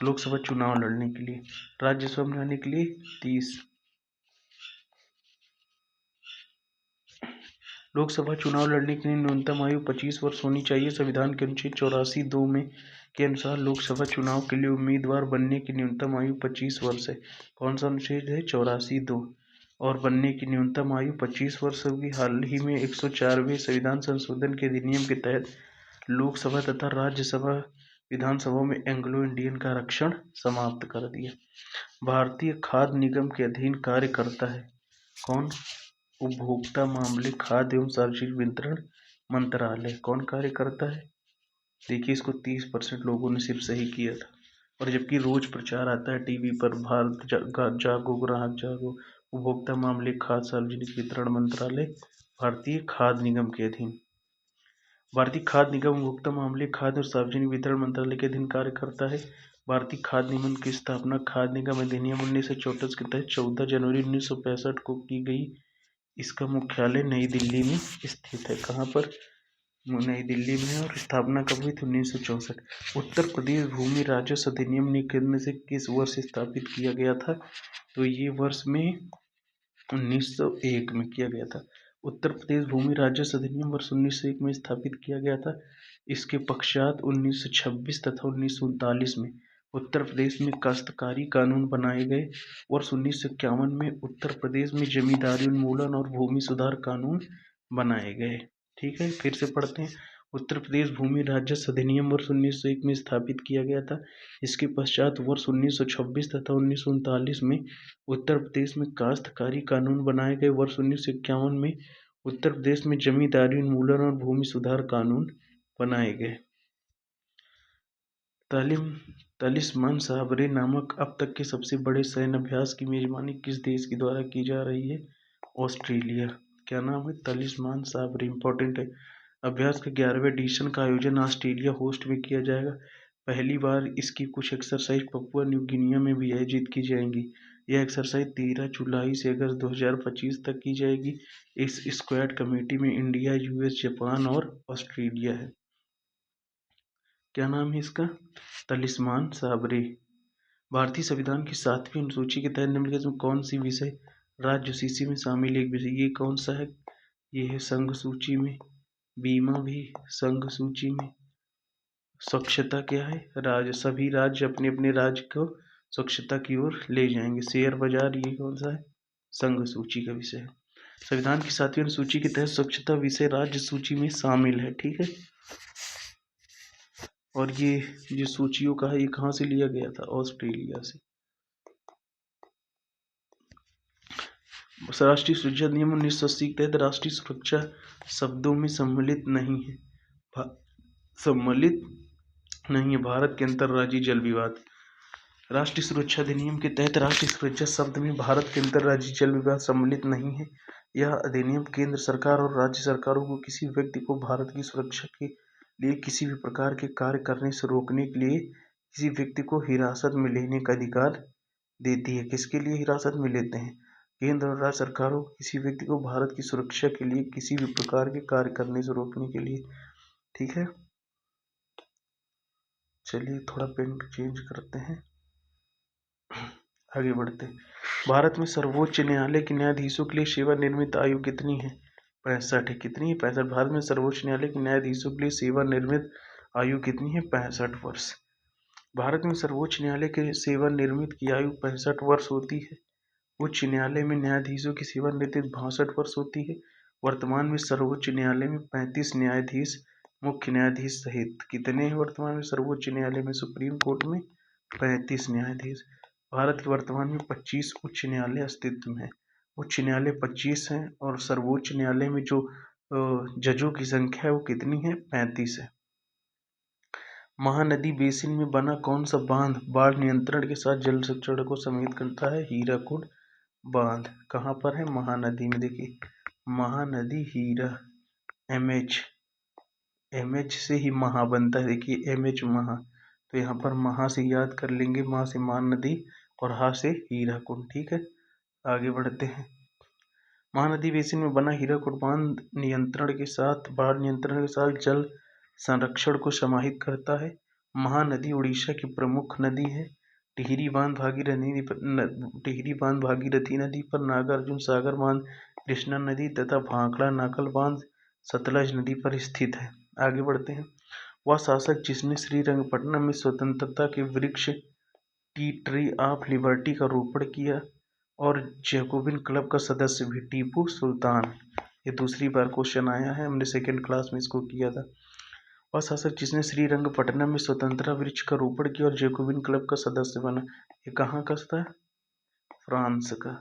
लोकसभा चुनाव लड़ने के लिए, राज्यसभा में आने के लिए 30। लोकसभा चुनाव लड़ने के लिए न्यूनतम आयु 25 वर्ष होनी चाहिए। संविधान के अनुच्छेद 84(2) में के अनुसार लोकसभा चुनाव के लिए उम्मीदवार बनने की न्यूनतम आयु 25 वर्ष है। कौन सा अनुच्छेद है? 84(2). और बनने की न्यूनतम आयु 25 वर्ष होगी। हाल ही में 104वें संविधान संशोधन के अधिनियम के तहत लोकसभा तथा राज्यसभा विधानसभाओं में एंग्लो इंडियन का आरक्षण समाप्त कर दिया। भारतीय खाद्य निगम के अधीन कार्य करता है कौन? उपभोक्ता मामले, खाद्य एवं सार्वजनिक वितरण मंत्रालय। कौन कार्य करता है? देखिए, इसको 30% लोगों ने सिर्फ सही किया था। और जबकि रोज प्रचार आता है टीवी पर, भारत जागो, ग्राहक जागो, उपभोक्ता मामले, खाद्य सार्वजनिक वितरण मंत्रालय भारतीय खाद्य निगम के अधीन। भारतीय खाद्य निगम उपभोक्ता मामले, खाद्य और सार्वजनिक वितरण मंत्रालय के अधीन कार्य करता है। भारतीय खाद्य निगम की स्थापना खाद्य निगम अधिनियम 1964 के तहत 14 जनवरी 1965 को की गई। इसका मुख्यालय नई दिल्ली में स्थित है। कहाँ पर? नई दिल्ली में है। और स्थापना कब हुई थी? 1964। उत्तर प्रदेश भूमि राजस्व अधिनियम निम्न से किस वर्ष स्थापित किया गया था? तो ये वर्ष में 1901 में किया गया था। उत्तर प्रदेश भूमि राजस्व अधिनियम वर्ष 1901 में स्थापित किया गया था। इसके पश्चात 1926 तथा 1939 में उत्तर प्रदेश में काश्तकारी कानून बनाए गए। वर्ष 1951 में उत्तर प्रदेश में जमींदारी उन्मूलन और भूमि सुधार कानून बनाए गए। ठीक है, फिर से पढ़ते हैं। उत्तर प्रदेश भूमि राजस्व अधिनियम वर्ष 1901 में स्थापित किया गया था। इसके पश्चात वर्ष 1926 तथा 1939 में उत्तर प्रदेश में काश्तकारी कानून बनाए गए। वर्ष 1951 में उत्तर प्रदेश में जमींदारी उन्मूलन और भूमि सुधार कानून बनाए गए। तालिस्मान साबरे नामक अब तक के सबसे बड़े सैन्य अभ्यास की मेजबानी किस देश के द्वारा की जा रही है? ऑस्ट्रेलिया। क्या नाम है? तालिस्मान साबरे। इंपॉर्टेंट है। अभ्यास के 11वें एडिशन का आयोजन ऑस्ट्रेलिया होस्ट में किया जाएगा। पहली बार इसकी कुछ एक्सरसाइज पपुआ न्यू गिनिया में भी आयोजित की जाएंगी। यह एक्सरसाइज 13 जुलाई से अगस्त 2025 तक की जाएगी। इस स्क्वाड कमेटी में इंडिया, यूएस, जापान और ऑस्ट्रेलिया है। क्या नाम है इसका? तालिस्मान साबरे। भारतीय संविधान की 7वीं अनुसूची के तहत निम्नलिखित में कौन सी विषय राज्य सूची में शामिल एक विषय? ये कौन सा है? ये है संघ सूची में। बीमा भी संघ सूची में। स्वच्छता क्या है? सभी राज्य अपने अपने राज्य को स्वच्छता की ओर ले जाएंगे। शेयर बाजार, ये कौन सा है? संघ सूची का विषय है। संविधान की 7वीं अनुसूची के तहत स्वच्छता विषय राज्य सूची में शामिल है। ठीक है। और ये जो सूचियों का है, ये कहाँ से लिया गया था? ऑस्ट्रेलिया से। राष्ट्रीय सुरक्षा अधिनियम 1980 के तहत राष्ट्रीय सुरक्षा शब्दों में सम्मिलित नहीं है। भारत के अंतर्राज्यीय जल विवाद। राष्ट्रीय सुरक्षा अधिनियम के तहत राष्ट्रीय सुरक्षा शब्द में भारत के अंतर्राज्यीय जल विवाद सम्मिलित नहीं है। यह अधिनियम केंद्र सरकार और राज्य सरकारों को किसी व्यक्ति को भारत की सुरक्षा के लिए किसी भी प्रकार के कार्य करने से रोकने के लिए किसी व्यक्ति को हिरासत में लेने का अधिकार देती है। किसके लिए हिरासत में लेते हैं? केंद्र और राज्य सरकारों किसी व्यक्ति को भारत की सुरक्षा के लिए किसी भी प्रकार के कार्य करने से रोकने के लिए। ठीक है, चलिए थोड़ा पेन चेंज करते हैं, आगे बढ़ते हैं। भारत में सर्वोच्च न्यायालय के न्यायाधीशों के लिए सेवानिवृत्त आयु कितनी है? 65 है। कितनी है? 65। भारत में सर्वोच्च न्यायालय के न्यायाधीशों के लिए सेवानिवृत्त आयु कितनी है? 65 वर्ष। भारत में सर्वोच्च न्यायालय के सेवानिवृत्त की आयु 65 वर्ष होती है। उच्च न्यायालय में न्यायाधीशों की सेवानिवृत्ति 62 वर्ष होती है। वर्तमान में सर्वोच्च न्यायालय में 35 न्यायाधीश, मुख्य न्यायाधीश सहित कितने हैं वर्तमान में सर्वोच्च न्यायालय में? सुप्रीम कोर्ट में 35 न्यायाधीश। भारत के वर्तमान में 25 उच्च न्यायालय अस्तित्व में है। उच्च न्यायालय 25 हैं और सर्वोच्च न्यायालय में जो जजों की संख्या है वो कितनी है? 35 है। महानदी बेसिन में बना कौन सा बांध बाढ़ नियंत्रण के साथ जल संचरण को सम्मिलित करता है? हीराकुड बांध। कहाँ पर है? महानदी में। देखिए, महानदी हीरा, एमएच से ही महा बनता है। देखिए, एमएच महा, तो यहाँ पर महा से याद कर लेंगे, माँ से मान नदी और हा से हीराकुंड। ठीक है, आगे बढ़ते हैं। महानदी बेसिन में बना हीराकुड बांध बाढ़ नियंत्रण के साथ जल संरक्षण को समाहित करता है। महानदी उड़ीसा की प्रमुख नदी है। टिहरी बांध भागीरथी नदी पर, नागार्जुन सागर बांध कृष्णा नदी तथा भाखड़ा नाकल बांध सतलज नदी पर स्थित है। आगे बढ़ते हैं। वह शासक जिसने श्रीरंगपट्टनम में स्वतंत्रता के वृक्ष टी ट्री ऑफ लिबर्टी का रोपण किया और जैकोबिन क्लब का सदस्य भी, टीपू सुल्तान। ये दूसरी बार क्वेश्चन आया है, हमने सेकेंड क्लास में इसको किया था। वह शासक जिसने श्रीरंगपट्टनम में स्वतंत्रता वृक्ष का रोपण किया और जैकोबिन क्लब का सदस्य बना। ये कहाँ का था? फ्रांस का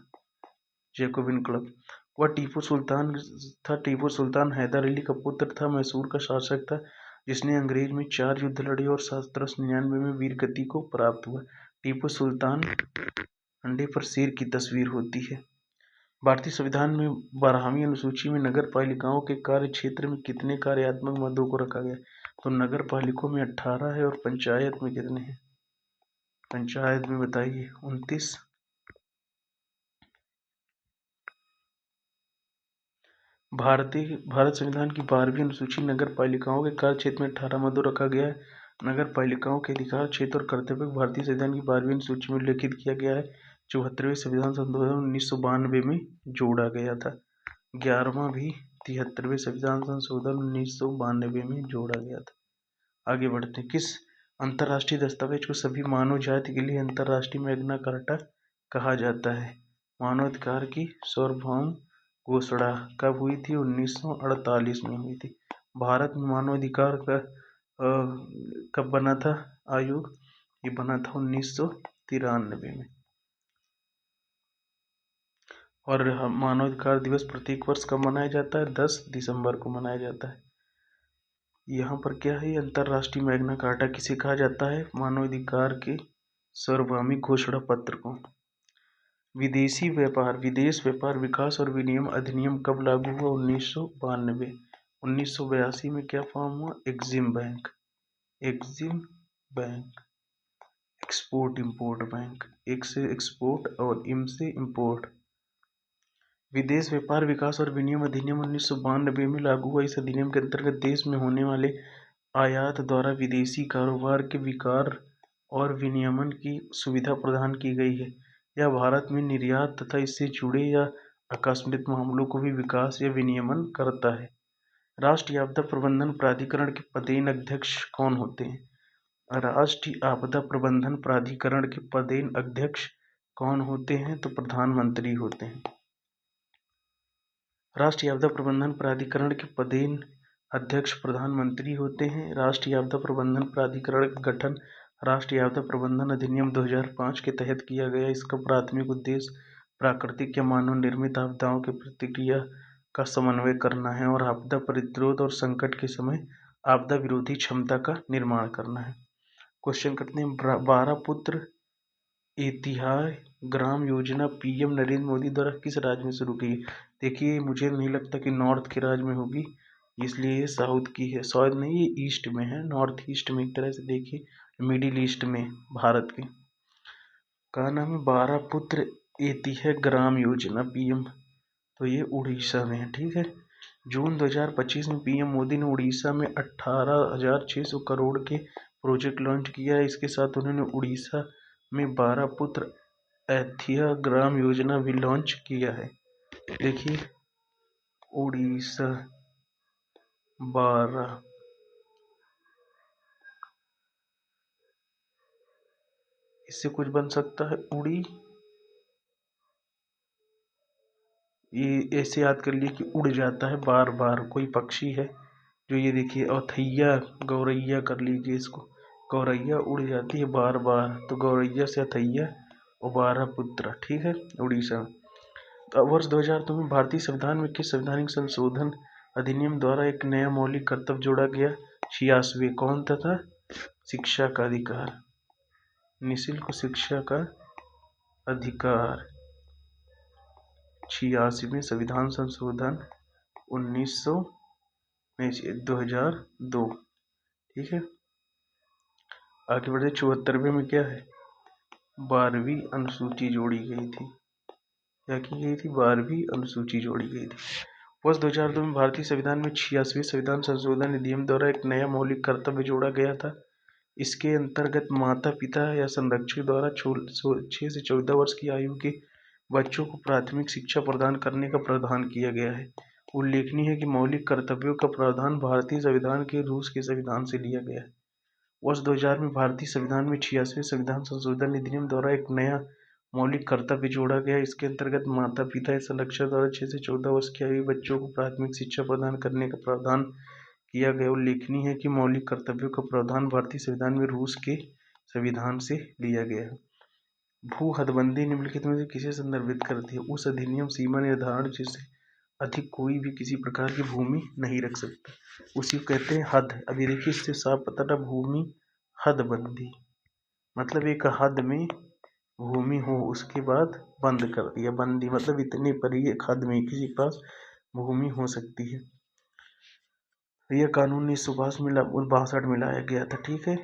जैकोबिन क्लब। वह टीपू सुल्तान था। टीपू सुल्तान हैदर अली का पुत्र था, मैसूर का शासक था, जिसने अंग्रेज में 4 युद्ध लड़े और 1799 में वीरगति को प्राप्त हुआ। टीपू सुल्तान अंडे पर शेर की तस्वीर होती है। भारतीय संविधान में 12वीं अनुसूची में नगर पालिकाओं के कार्य क्षेत्र में कितने कार्यात्मक मदों को रखा गया? तो नगर पालिकाओं में 18 है और पंचायत में कितने हैं? पंचायत में बताइए 29। भारत संविधान की 12वीं अनुसूची नगर पालिकाओं के कार्य क्षेत्र में 18 मदों रखा गया है। नगर पालिकाओं के अधिकार क्षेत्र और कर्तव्य को भारतीय संविधान की 12वीं अनुसूची में उल्लेखित किया गया है। 74वें संविधान संशोधन 1992 में जोड़ा गया था। 11वां भी 73वें संविधान संशोधन 1992 में जोड़ा गया था। आगे बढ़ते हैं। किस अंतर्राष्ट्रीय दस्तावेज को सभी मानव जाति के लिए अंतर्राष्ट्रीय मैग्ना कार्टा कहा जाता है? मानवाधिकार की सार्वभौम घोषणा कब हुई थी? 1948 में हुई थी। भारत में मानवाधिकार का कब बना था आयोग? ये बना था 1993 में। और मानवाधिकार दिवस प्रत्येक वर्ष कब मनाया जाता है? 10 दिसंबर को मनाया जाता है। यहाँ पर क्या है? अंतर्राष्ट्रीय मैग्ना कार्टा किसे कहा जाता है? मानवाधिकार के सार्वभौमिक घोषणा पत्र को। विदेश व्यापार विकास और विनिमय अधिनियम कब लागू हुआ? 1992। 1982 में क्या फॉर्म हुआ? EXIM bank. Export import bank. एक से एक्सपोर्ट और इम से इंपोर्ट। विदेश व्यापार विकास और विनिमय अधिनियम 1992 में लागू हुआ। इस अधिनियम के अंतर्गत देश में होने वाले आयात द्वारा विदेशी कारोबार के विकार और विनियमन की सुविधा प्रदान की गई है। यह भारत में निर्यात तथा इससे जुड़े या आकस्मिक मामलों को भी विकास या विनियमन करता है। राष्ट्रीय आपदा प्रबंधन प्राधिकरण के पदेन अध्यक्ष कौन होते हैं? राष्ट्रीय आपदा प्रबंधन प्राधिकरण के पदेन अध्यक्ष कौन होते हैं? तो प्रधानमंत्री होते हैं। राष्ट्रीय आपदा प्रबंधन प्राधिकरण के पदेन अध्यक्ष प्रधानमंत्री होते हैं। राष्ट्रीय आपदा प्रबंधन प्राधिकरण का गठन राष्ट्रीय आपदा प्रबंधन अधिनियम 2005 के तहत किया गया। इसका प्राथमिक उद्देश्य प्राकृतिक या मानव निर्मित आपदाओं की प्रतिक्रिया का समन्वय करना है और आपदा प्रतिरोध और संकट के समय आपदा विरोधी क्षमता का निर्माण करना है। क्वेश्चन करते हैं। 12 पुत्र एतिहाय ग्राम योजना पीएम नरेंद्र मोदी द्वारा किस राज्य में शुरू की? देखिए, मुझे नहीं लगता कि नॉर्थ के राज्य में होगी, इसलिए ये साउथ की है। शायद नहीं, ये ईस्ट में है, नॉर्थ ईस्ट में एक तरह से देखिए, मिडिल ईस्ट में भारत के। का नाम है 12 पुत्र एतिहाय ग्राम योजना पीएम, तो ये उड़ीसा में है। ठीक है। जून 2025 में पीएम मोदी ने उड़ीसा में 18,600 करोड़ के प्रोजेक्ट लॉन्च किया है। इसके साथ उन्होंने उड़ीसा में 12 पुत्र एतिहाय ग्राम योजना भी लॉन्च किया है। देखिए, उड़ीसा 12, इससे कुछ बन सकता है उड़ी, ये ऐसे याद कर लिए कि उड़ जाता है बार बार, कोई पक्षी है जो, ये देखिए, औथैया गौरैया कर लीजिए इसको, गौरैया उड़ जाती है बार बार, तो गौरैया से अथैया और 12 पुत्र। ठीक है, उड़ीसा। तो वर्ष 2002 में भारतीय संविधान में किस संवैधानिक संशोधन अधिनियम द्वारा एक नया मौलिक कर्तव्य जोड़ा गया? 86वें। कौन था? शिक्षा का अधिकार, निःशुल्क शिक्षा का अधिकार। 86वें संविधान संशोधन 2002। ठीक है। आगे बढ़े। 74वें में क्या है, 12वीं अनुसूची जोड़ी गई थी। क्या की गई थी, 12वीं अनुसूची जोड़ी गई थी। वर्ष 2002 में भारतीय संविधान में 86वें संविधान संशोधन अधिनियम द्वारा एक नया मौलिक कर्तव्य जोड़ा गया था। इसके अंतर्गत माता पिता या संरक्षक द्वारा 6 से 14 वर्ष की आयु के बच्चों को प्राथमिक शिक्षा प्रदान करने का प्रावधान किया गया है। उल्लेखनीय है कि मौलिक कर्तव्यों का प्रावधान भारतीय संविधान के रूस के संविधान से लिया गया है। वर्ष 2000 में भारतीय संविधान में 86वें संविधान संशोधन अधिनियम द्वारा एक नया मौलिक कर्तव्य जोड़ा गया। इसके अंतर्गत माता पिता या संरक्षक द्वारा 6 से 14 वर्ष की आयु बच्चों को प्राथमिक शिक्षा प्रदान करने का प्रावधान किया गया। उल्लेखनीय है कि मौलिक कर्तव्यों का प्रावधान भारतीय संविधान में रूस के संविधान से लिया गया है। भू हदबंदी निम्नलिखित में से किसे संदर्भित करती है, उस अधिनियम सीमा निर्धारण जिससे अधिक कोई भी किसी प्रकार की भूमि नहीं रख सकता, उसी को कहते हैं हद। अभी देखिए इससे साफ पता था, भूमि हदबंदी मतलब एक हद में भूमि हो उसके बाद बंद कर दिया, बंदी मतलब इतने पर ही एक हद में किसी के पास भूमि हो सकती है। यह कानून 1962 में लाया गया था। ठीक है।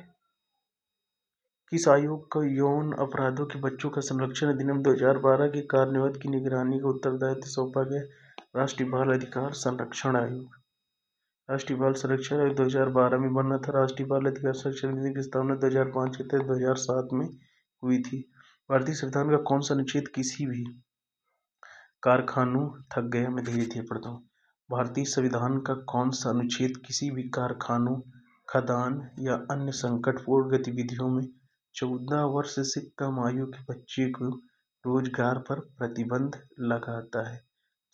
किस आयोग को यौन अपराधों के बच्चों का संरक्षण अधिनियम 2012 के कार्यान्वयन की निगरानी का उत्तरदायित्व सौंपा गया? राष्ट्रीय बाल अधिकार संरक्षण आयोग। राष्ट्रीय बाल संरक्षण आयोग 2012 में बना था। राष्ट्रीय बाल अधिकार संरक्षण अधिनियम की स्थापना 2005 के तहत 2007 में हुई थी। भारतीय संविधान का कौन सा अनुच्छेद किसी भी कारखानों थक गया, मैं धीरे धीरे पढ़ता हूँ। भारतीय संविधान का कौन सा अनुच्छेद किसी भी कारखानों, खदान या अन्य संकटपूर्ण गतिविधियों में 14 वर्ष से कम आयु के बच्चे को रोजगार पर प्रतिबंध लगाता है?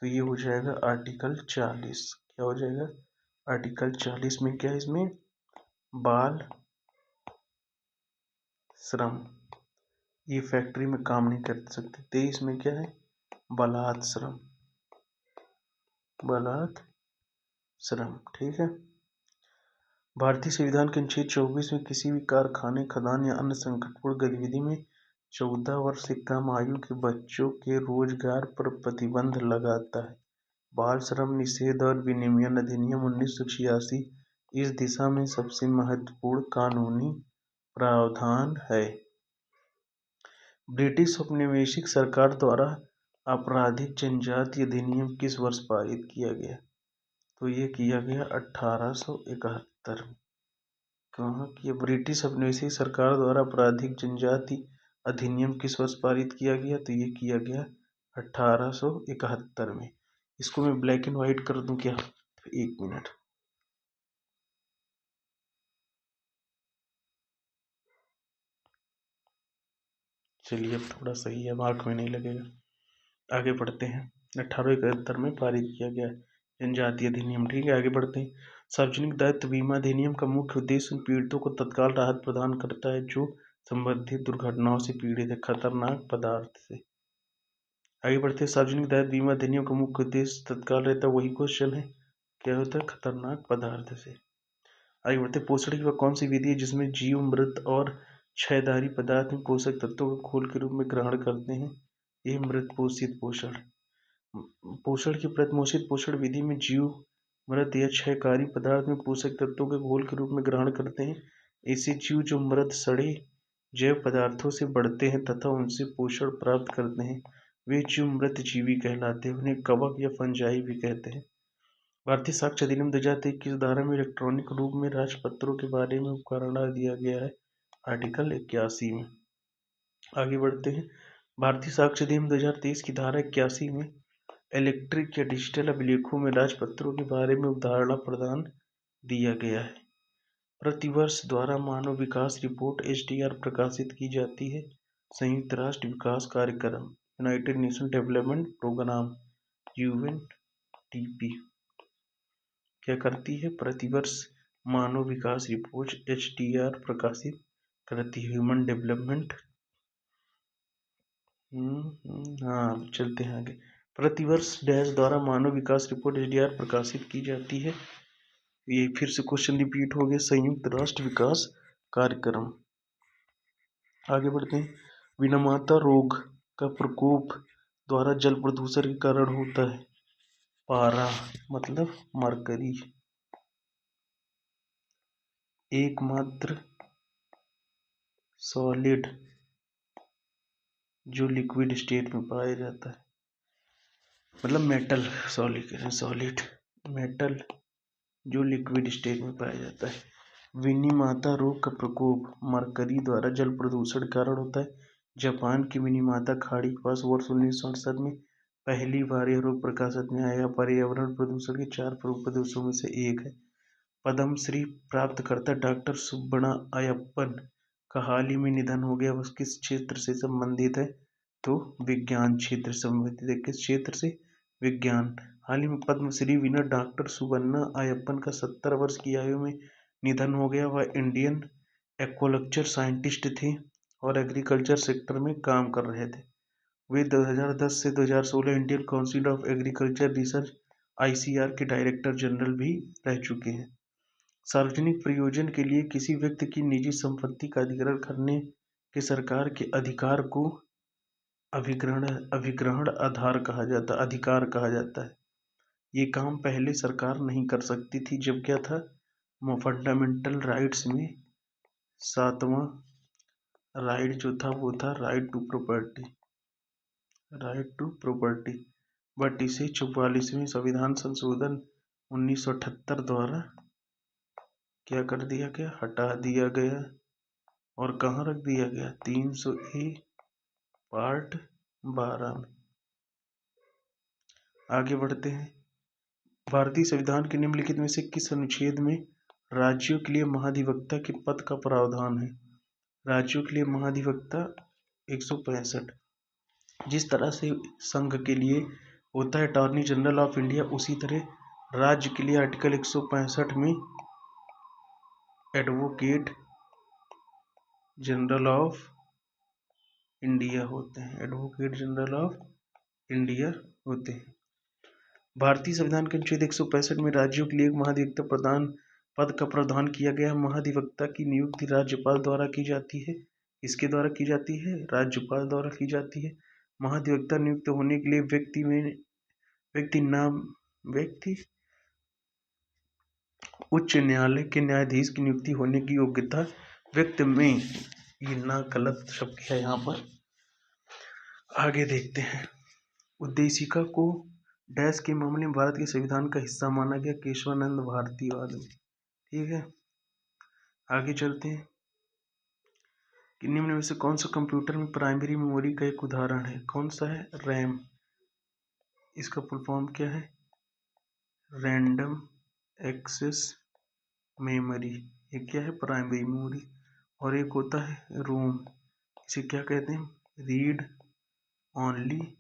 तो ये हो जाएगा आर्टिकल 40। क्या हो जाएगा, आर्टिकल 40 में क्या है, इसमें बाल श्रम, ये फैक्ट्री में काम नहीं कर सकते। 23 में क्या है, बलात् श्रम, बलात् श्रम। ठीक है। भारतीय संविधान के अनुच्छेद 24 में किसी भी कारखाने, खदान या अन्य संकटपूर्ण गतिविधि में 14 वर्ष से कम आयु के बच्चों के रोजगार पर प्रतिबंध लगाता है। बाल श्रम निषेध और विनियमन अधिनियम 1986 इस दिशा में सबसे महत्वपूर्ण कानूनी प्रावधान है। ब्रिटिश औपनिवेशिक सरकार द्वारा आपराधिक जनजाति अधिनियम किस वर्ष पारित किया गया? तो ये किया गया 1871। कहाँ किया? ब्रिटिश औपनिवेशिक सरकार द्वारा आपराधिक जनजाति अधिनियम किस वर्ष पारित किया गया? तो ये किया गया 1871 में। इसको मैं ब्लैक एंड व्हाइट कर दूं क्या? एक मिनट। चलिए अब थोड़ा सही है, मार्क में नहीं लगेगा। आगे बढ़ते हैं। 1871 में पारित किया गया जनजातीय अधिनियम। ठीक है, आगे बढ़ते हैं। सार्वजनिक दायित्व बीमा अधिनियम का मुख्य उद्देश्य उन पीड़ितों को तत्काल राहत प्रदान करता है जो संबंधित दुर्घटनाओं से पीड़ित है, खतरनाक पदार्थ से। आगे बढ़ते हैं। सार्वजनिक दायित्व बीमा अधिनियम का मुख्य उद्देश्य तत्काल रहता है, वही क्वेश्चन है, क्या होता है, खतरनाक पदार्थ से। आगे बढ़ते हैं। पोषण की वह कौन सी विधि है जिसमें जीव मृत और क्षयधारी पदार्थ में पोषक तत्वों को घोल के रूप में ग्रहण करते हैं? ये मृत पोषित पोषण। पोषण की प्रत्मोषित पोषण विधि में जीव मृत या क्षयकारी पदार्थ में पोषक तत्वों के घोल के रूप में ग्रहण करते हैं। ऐसे जीव जो मृत सड़े जैव पदार्थों से बढ़ते हैं तथा उनसे पोषण प्राप्त करते हैं, वे जीव मृत जीवी कहलाते हैं। उन्हें कवक या फंजाई भी कहते हैं। भारतीय साक्ष्य अधिनियम 2023 की धारा में इलेक्ट्रॉनिक रूप में राजपत्रों के बारे में उपकरणा दिया गया है, आर्टिकल 81 में। आगे बढ़ते हैं। भारतीय साक्ष्य अधिनियम 2023 की धारा 81 में इलेक्ट्रिक या डिजिटल अभिलेखों में राजपत्रों के बारे में अवधारणा प्रदान दिया गया है। प्रतिवर्ष द्वारा मानव विकास रिपोर्ट (एचडीआर) प्रकाशित की जाती है। संयुक्त राष्ट्र विकास कार्यक्रम United Nation Development Programme UNDP क्या करती है? प्रतिवर्ष मानव विकास रिपोर्ट (एचडीआर) प्रकाशित करती है। ह्यूमन डेवलपमेंट हाँ, चलते हैं आगे। प्रतिवर्ष डैश द्वारा मानव विकास रिपोर्ट (एचडीआर) प्रकाशित की जाती है। ये फिर से क्वेश्चन रिपीट हो गया, संयुक्त राष्ट्र विकास कार्यक्रम। आगे बढ़ते हैं। विषाक्तता रोग का प्रकोप द्वारा जल प्रदूषण के कारण होता है। पारा मतलब मरकरी। एकमात्र सॉलिड जो लिक्विड स्टेट में पाया जाता है, मतलब मेटल, सॉलिड मेटल जो लिक्विड स्टेट में पाया जाता है। विनिमाता रोग का प्रकोप मरकरी द्वारा जल प्रदूषण के कारण होता है। जापान की विनिमाता खाड़ी के पास वर्ष 1968 में पहली बार यह रोग प्रकाशित में आया। पर्यावरण प्रदूषण के 4 प्रमुख प्रदूषणों में से एक है। पद्मश्री प्राप्तकर्ता डॉक्टर सुब्बण्णा अयप्पन का हाल ही में निधन हो गया। वह किस क्षेत्र से संबंधित है? तो विज्ञान क्षेत्र से संबंधित है। किस क्षेत्र से? विज्ञान। हाल ही में पद्मश्री विनर डॉक्टर सुब्बण्णा अयप्पन का 70 वर्ष की आयु में निधन हो गया। वह इंडियन एक्वाकल्चर साइंटिस्ट थे और एग्रीकल्चर सेक्टर में काम कर रहे थे। वे 2010 से 2016 Indian council of agriculture research (ICAR) के डायरेक्टर जनरल भी रह चुके हैं। सार्वजनिक प्रयोजन के लिए किसी व्यक्ति की निजी संपत्ति का अधिग्रहण करने के सरकार के अधिकार को अभिग्रहण अधिकार कहा जाता है। ये काम पहले सरकार नहीं कर सकती थी। जब क्या था? फंडामेंटल राइट्स में 7वां राइट जो था वो था राइट टू प्रॉपर्टी, बट इसे 44वें संविधान संशोधन 1978 द्वारा क्या कर दिया गया? हटा दिया गया। और कहाँ रख दिया गया? 300A पार्ट 12 में। आगे बढ़ते हैं। भारतीय संविधान के निम्नलिखित में से किस अनुच्छेद में राज्यों के लिए महाधिवक्ता के पद का प्रावधान है? राज्यों के लिए महाधिवक्ता 165। जिस तरह से संघ के लिए होता है अटॉर्नी जनरल ऑफ इंडिया, उसी तरह राज्य के लिए आर्टिकल 165 में एडवोकेट जनरल ऑफ इंडिया होते हैं। एडवोकेट जनरल ऑफ इंडिया होते हैं। भारतीय संविधान के अनुच्छेद 165 में राज्यों के लिए एक महाधिवक्ता पद का प्रावधान किया गया। महाधिवक्ता की नियुक्ति राज्यपाल द्वारा की जाती है। इसके द्वारा की जाती है? राज्यपाल द्वारा की जाती है। महाधिवक्ता नियुक्त होने के लिए व्यक्ति उच्च न्यायालय के न्यायाधीश की नियुक्ति होने की योग्यता व्यक्ति में, ये ना गलत शब्द है यहाँ पर। आगे देखते हैं। उद्देशिका को डैश के मामले में भारत के संविधान का हिस्सा माना गया। केशवानंद भारतीवाद में। ठीक है, आगे चलते हैं कि निम्न में से कौन सा कंप्यूटर में प्राइमरी मेमोरी का एक उदाहरण है? कौन सा है? रैम। इसका फुल फॉर्म क्या है? Random access memory. ये क्या है? Primary memory. और एक होता है रोम, इसे क्या कहते हैं? Read only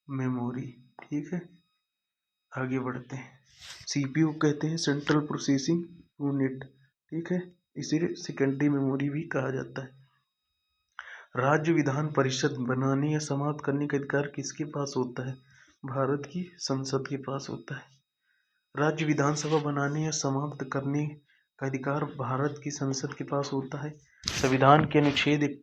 memory. ठीक है, आगे बढ़ते हैं। सीपीयू कहते हैं सेंट्रल प्रोसेसिंग यूनिट। ठीक है, इसे सेकेंडरी मेमोरी भी कहा जाता है। राज्य विधान परिषद बनाने या समाप्त करने का अधिकार किसके पास होता है? भारत की संसद के पास होता है। राज्य विधानसभा बनाने या समाप्त करने का अधिकार भारत की संसद के पास होता है। संविधान के अनुच्छेद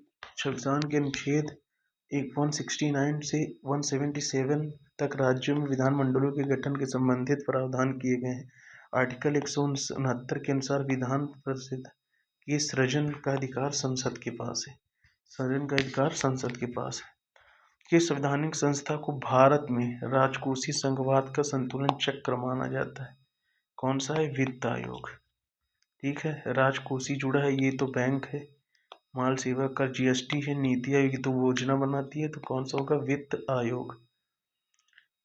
169 से 177 तक राज्यों में विधानमंडलों के गठन के संबंधित प्रावधान किए गए हैं। आर्टिकल 169 के अनुसार विधान परिषद के सृजन का अधिकार संसद के पास है। सृजन का अधिकार संसद के पास है। किस संवैधानिक संस्था को भारत में राजकोषीय संघवाद का संतुलन चक्र माना जाता है? कौन सा है? वित्त आयोग। ठीक है, राजकोषीय जुड़ा है, ये तो बैंक है। माल सेवा कर जीएसटी है। नीति आयोग तो योजना बनाती है, तो कौन सा होगा? वित्त आयोग।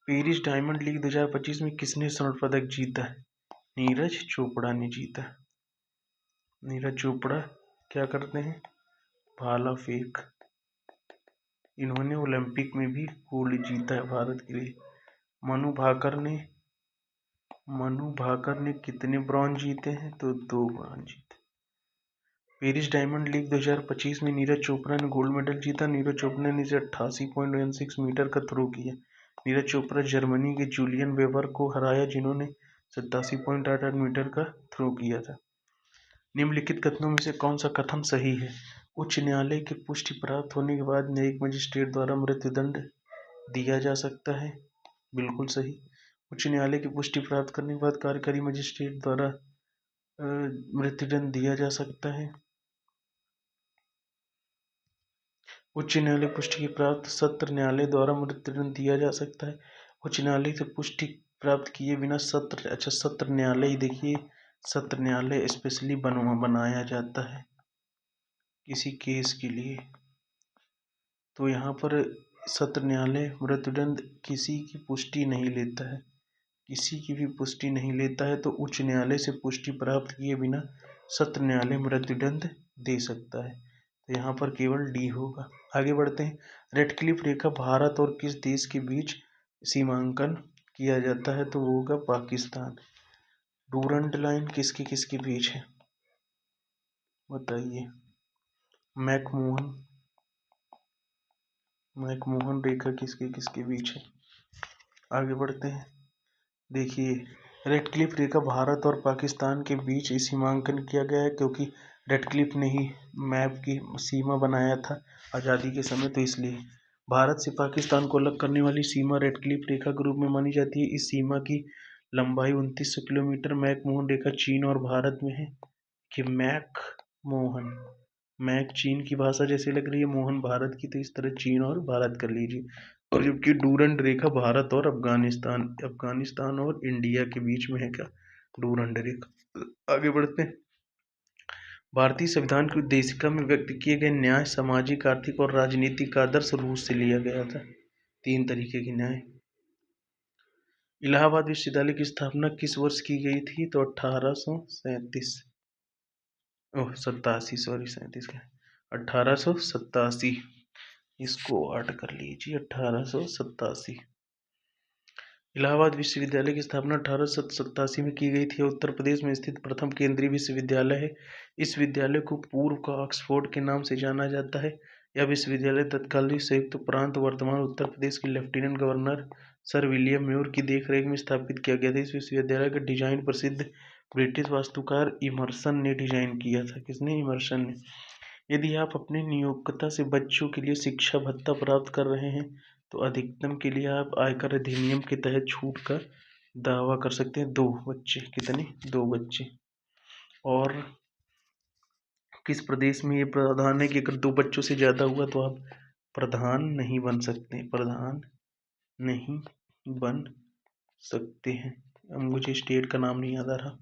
पेरिस डायमंड लीग 2025 में किसने स्वर्ण पदक जीता है? नीरज चोपड़ा ने जीता। नीरज चोपड़ा क्या करते हैं? भाला फेंक। इन्होंने ओलंपिक में भी गोल्ड जीता है भारत के लिए। मनु भाकर ने कितने ब्रॉन्ज जीते हैं? तो 2 ब्रॉन्ज जीते। पेरिस डायमंड लीग 2025 में नीरज चोपड़ा ने गोल्ड मेडल जीता। नीरज चोपड़ा ने 88.16 मीटर का थ्रो किया। नीरज चोपड़ा जर्मनी के जूलियन वेबर को हराया, जिन्होंने 87.88 मीटर का थ्रो किया था। निम्नलिखित कथनों में से कौन सा कथन सही है? उच्च न्यायालय की पुष्टि प्राप्त होने के बाद न्यायिक मजिस्ट्रेट द्वारा मृत्युदंड दिया जा सकता है। बिल्कुल सही। उच्च न्यायालय की पुष्टि प्राप्त करने के बाद कार्यकारी मजिस्ट्रेट द्वारा मृत्युदंड दिया जा सकता है। उच्च न्यायालय पुष्टि की प्राप्त सत्र न्यायालय द्वारा मृत्युदंड दिया जा सकता है। उच्च न्यायालय से पुष्टि प्राप्त किए बिना सत्र न्यायालय, देखिए सत्र न्यायालय स्पेशली बनाया जाता है किसी केस के लिए। तो यहाँ पर सत्र न्यायालय मृत्युदंड किसी की पुष्टि नहीं लेता है, किसी की भी पुष्टि नहीं लेता है। तो उच्च न्यायालय से पुष्टि प्राप्त किए बिना सत्र न्यायालय मृत्युदंड दे सकता है। तो यहाँ पर केवल डी होगा। आगे बढ़ते हैं। रेडक्लिफ रेखा भारत और किस देश के बीच सीमांकन किया जाता है? तो वो होगा पाकिस्तान। डूरंड लाइन किसके किसके बीच है बताइए? मैकमोहन रेखा किसके किसके बीच है? आगे बढ़ते हैं। देखिए रेडक्लिफ रेखा भारत और पाकिस्तान के बीच सीमांकन किया गया है, क्योंकि रेडक्लिफ ने ही मैप की सीमा बनाया था आज़ादी के समय, तो इसलिए भारत से पाकिस्तान को अलग करने वाली सीमा रेडक्लिफ रेखा के रूप में मानी जाती है। इस सीमा की लंबाई 2900 किलोमीटर। मैकमोहन रेखा चीन और भारत में है कि मैक चीन की भाषा जैसे लग रही है, मोहन भारत की, तो इस तरह चीन और भारत कर लीजिए। और जबकि डूरंड रेखा भारत और अफगानिस्तान और इंडिया के बीच में है क्या? डूरंड रेखा। आगे बढ़ते हैं। भारतीय संविधान की उद्देशिका में व्यक्त किए गए न्याय सामाजिक, आर्थिक और राजनीतिक आदर्श रूस से लिया गया था। 3 तरीके के न्याय। इलाहाबाद विश्वविद्यालय की स्थापना किस वर्ष की गई थी? तो 1837। ओह 87, सॉरी 37 का 1887। इसको 8 कर लीजिए, 1887। इलाहाबाद विश्वविद्यालय की स्थापना 1887 में की गई थी। उत्तर प्रदेश में स्थित प्रथम केंद्रीय विश्वविद्यालय है। इस विद्यालय को पूर्व का ऑक्सफोर्ड के नाम से जाना जाता है। यह विश्वविद्यालय तत्कालीन संयुक्त प्रांत वर्तमान उत्तर प्रदेश के lieutenant governor sir William Muir की देखरेख में स्थापित किया गया था। इस विश्वविद्यालय का डिजाइन प्रसिद्ध ब्रिटिश वास्तुकार इमर्सन ने डिजाइन किया था। किसने? इमर्सन ने। यदि आप अपने नियोक्ता से बच्चों के लिए शिक्षा भत्ता प्राप्त कर रहे हैं तो अधिकतम के लिए आप आयकर अधिनियम के तहत छूट का दावा कर सकते हैं। 2 बच्चे। कितने? 2 बच्चे। और किस प्रदेश में ये प्रावधान है कि अगर 2 बच्चों से ज़्यादा हुआ तो आप प्रधान नहीं बन सकते, प्रधान नहीं बन सकते हैं। अब मुझे स्टेट का नाम नहीं याद आ रहा।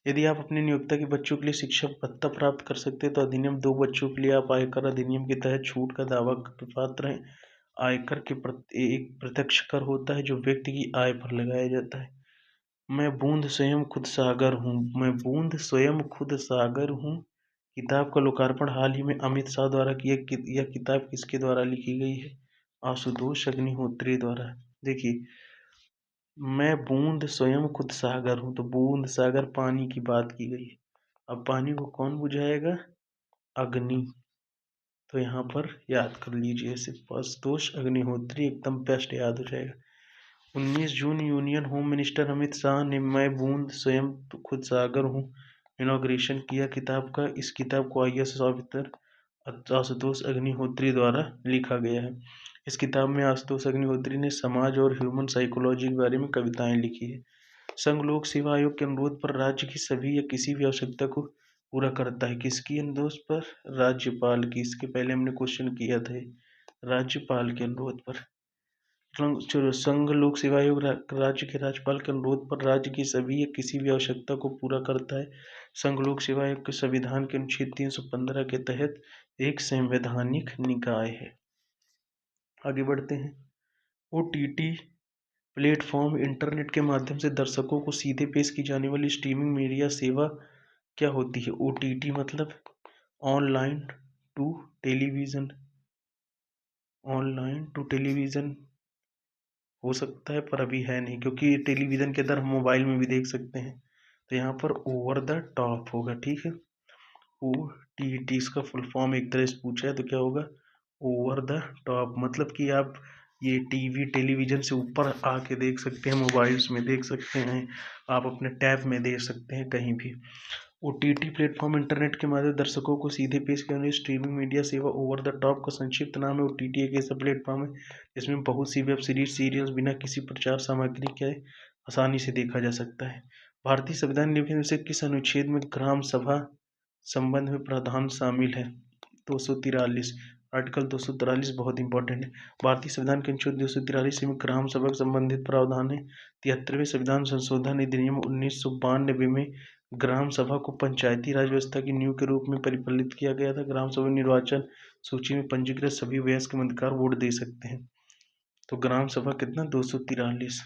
यदि आप अपने नियोक्ता के बच्चों के लिए शिक्षा भत्ता प्राप्त कर सकते हैं तो अधिनियम 2 बच्चों के लिए आप आयकर अधिनियम के तहत छूट का दावा कर पात्र हैं। आयकर के एक प्रत्यक्ष कर होता है जो व्यक्ति की आय पर लगाया जाता है। मैं बूंद स्वयं खुद सागर हूँ। मैं बूंद स्वयं खुद सागर हूँ किताब का लोकार्पण हाल ही में अमित शाह द्वारा किया। यह किताब किसके द्वारा लिखी गई है? आशुतोष अग्निहोत्री द्वारा। देखिए मैं बूंद स्वयं खुद सागर हूँ, तो बूंद सागर पानी की बात की गई है। अब पानी को कौन बुझाएगा? अग्नि। तो यहाँ पर याद कर लीजिए ऐसे, आशुतोष अग्निहोत्री एकदम बेस्ट याद हो जाएगा। 19 June union home minister Amit Shah ने मैं बूंद स्वयं खुद सागर हूँ इनॉग्रेशन किया किताब का। इस किताब को IAS ऑफिसर आशुतोष अग्निहोत्री द्वारा लिखा गया है। इस किताब में आशुतोष अग्निहोत्री ने समाज और ह्यूमन साइकोलॉजी के बारे में कविताएं लिखी है। संघ लोक सेवा आयोग के अनुरोध पर राज्य की सभी या किसी भी आवश्यकता को पूरा करता है। किसकी अनुरोध पर? राज्यपाल की। इसके पहले हमने क्वेश्चन किया था, राज्यपाल के अनुरोध पर। संघ लोक सेवा आयोग राज्य के राज्यपाल के अनुरोध पर राज्य की सभी या किसी भी आवश्यकता को पूरा करता है। संघ लोक सेवा आयोग के संविधान के अनुच्छेद 315 के तहत एक संवैधानिक निकाय है। आगे बढ़ते हैं। OTT प्लेटफॉर्म इंटरनेट के माध्यम से दर्शकों को सीधे पेश की जाने वाली स्ट्रीमिंग मीडिया सेवा क्या होती है? OTT मतलब online to television. Online to television हो सकता है पर अभी है नहीं, क्योंकि टेलीविज़न के अंदर हम मोबाइल में भी देख सकते हैं। तो यहाँ पर ओवर द टॉप होगा। ठीक है, OTT इसका फुल फॉर्म एक तरह से पूछा है तो क्या होगा? Over the top. मतलब कि आप ये टीवी टेलीविज़न से ऊपर आके देख सकते हैं, मोबाइल्स में देख सकते हैं, आप अपने टैब में देख सकते हैं, कहीं भी। OTT प्लेटफॉर्म इंटरनेट के माध्यम दर्शकों को सीधे पेश करने वाली स्ट्रीमिंग मीडिया सेवा ओवर द टॉप का संक्षिप्त नाम है। OTT एक ऐसा प्लेटफॉर्म है जिसमें बहुत सी वेब सीरीज सीरियल्स बिना किसी प्रचार सामग्री के आसानी से देखा जा सकता है। भारतीय संविधान निम्न से किस अनुच्छेद में ग्राम सभा संबंध में प्रावधान शामिल है? 243। आर्टिकल 243 बहुत इंपॉर्टेंट है। भारतीय संविधान के अनुच्छेद 243 में ग्राम सभा से संबंधित प्रावधान है। 73वें संविधान संशोधन अधिनियम 1992 में ग्राम सभा को पंचायती राज व्यवस्था की नींव के रूप में परिकलित किया गया था। ग्राम सभा निर्वाचन सूची में पंजीकृत सभी वयस्क मतदाता वोट दे सकते हैं। तो ग्राम सभा कितना 243।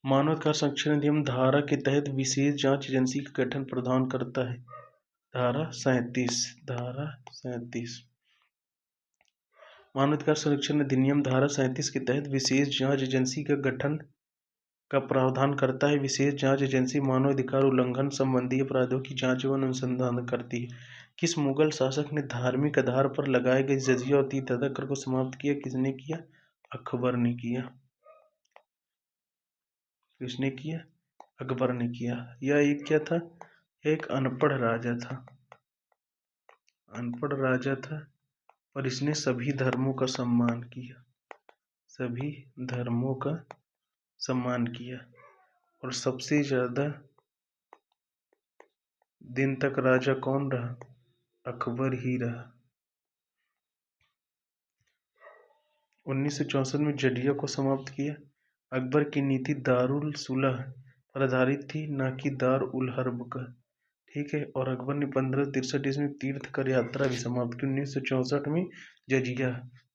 मानव अधिकार संरक्षण अधिनियम धारा के तहत विशेष जांच एजेंसी का गठन प्रदान करता है। धारा 37 मानव अधिकार संरक्षण अधिनियम धारा 37 के तहत विशेष जांच एजेंसी का गठन का प्रावधान करता है। विशेष जांच एजेंसी मानव अधिकार उल्लंघन संबंधी अपराधों की जांच एवं अनुसंधान करती है। किस मुगल शासक ने धार्मिक आधार पर लगाए गए जजिया और तीर्थयात्रा कर को समाप्त किया? किसने किया? अकबर ने किया। किसने किया? अकबर ने किया। यह एक क्या था? एक अनपढ़ राजा था। अनपढ़ राजा था और इसने सभी धर्मों का सम्मान किया। सभी धर्मों का सम्मान किया और सबसे ज्यादा दिन तक राजा कौन रहा? अकबर ही रहा। 1964 में जजिया को समाप्त किया। अकबर की नीति दारुल सुलह पर आधारित थी, न कि दार उल हर्ब का। ठीक है। और अकबर ने 1563 ईस्वी में तीर्थ कर यात्रा भी समाप्त की। 1964 में जजिया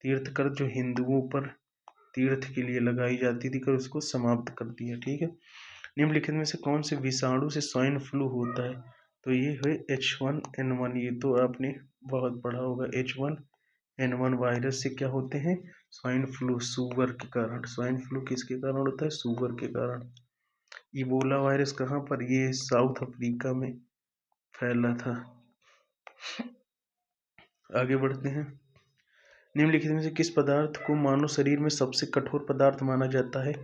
तीर्थ कर जो हिंदुओं पर तीर्थ के लिए लगाई जाती थी कर उसको समाप्त कर दिया। ठीक है। निम्नलिखित में से कौन से विषाणु से स्वाइन फ्लू होता है? तो ये है H1N1। ये तो आपने बहुत पढ़ा होगा। H1N1 वायरस से क्या होते हैं? Swine flu. सुगर के कारण। स्वाइन फ्लू किसके कारण होता है? सुगर के कारण। इबोला वायरस कहाँ पर? ये साउथ अफ्रीका में फैला था। आगे बढ़ते हैं। निम्नलिखित में से किस पदार्थ को मानव शरीर में सबसे कठोर पदार्थ माना जाता है?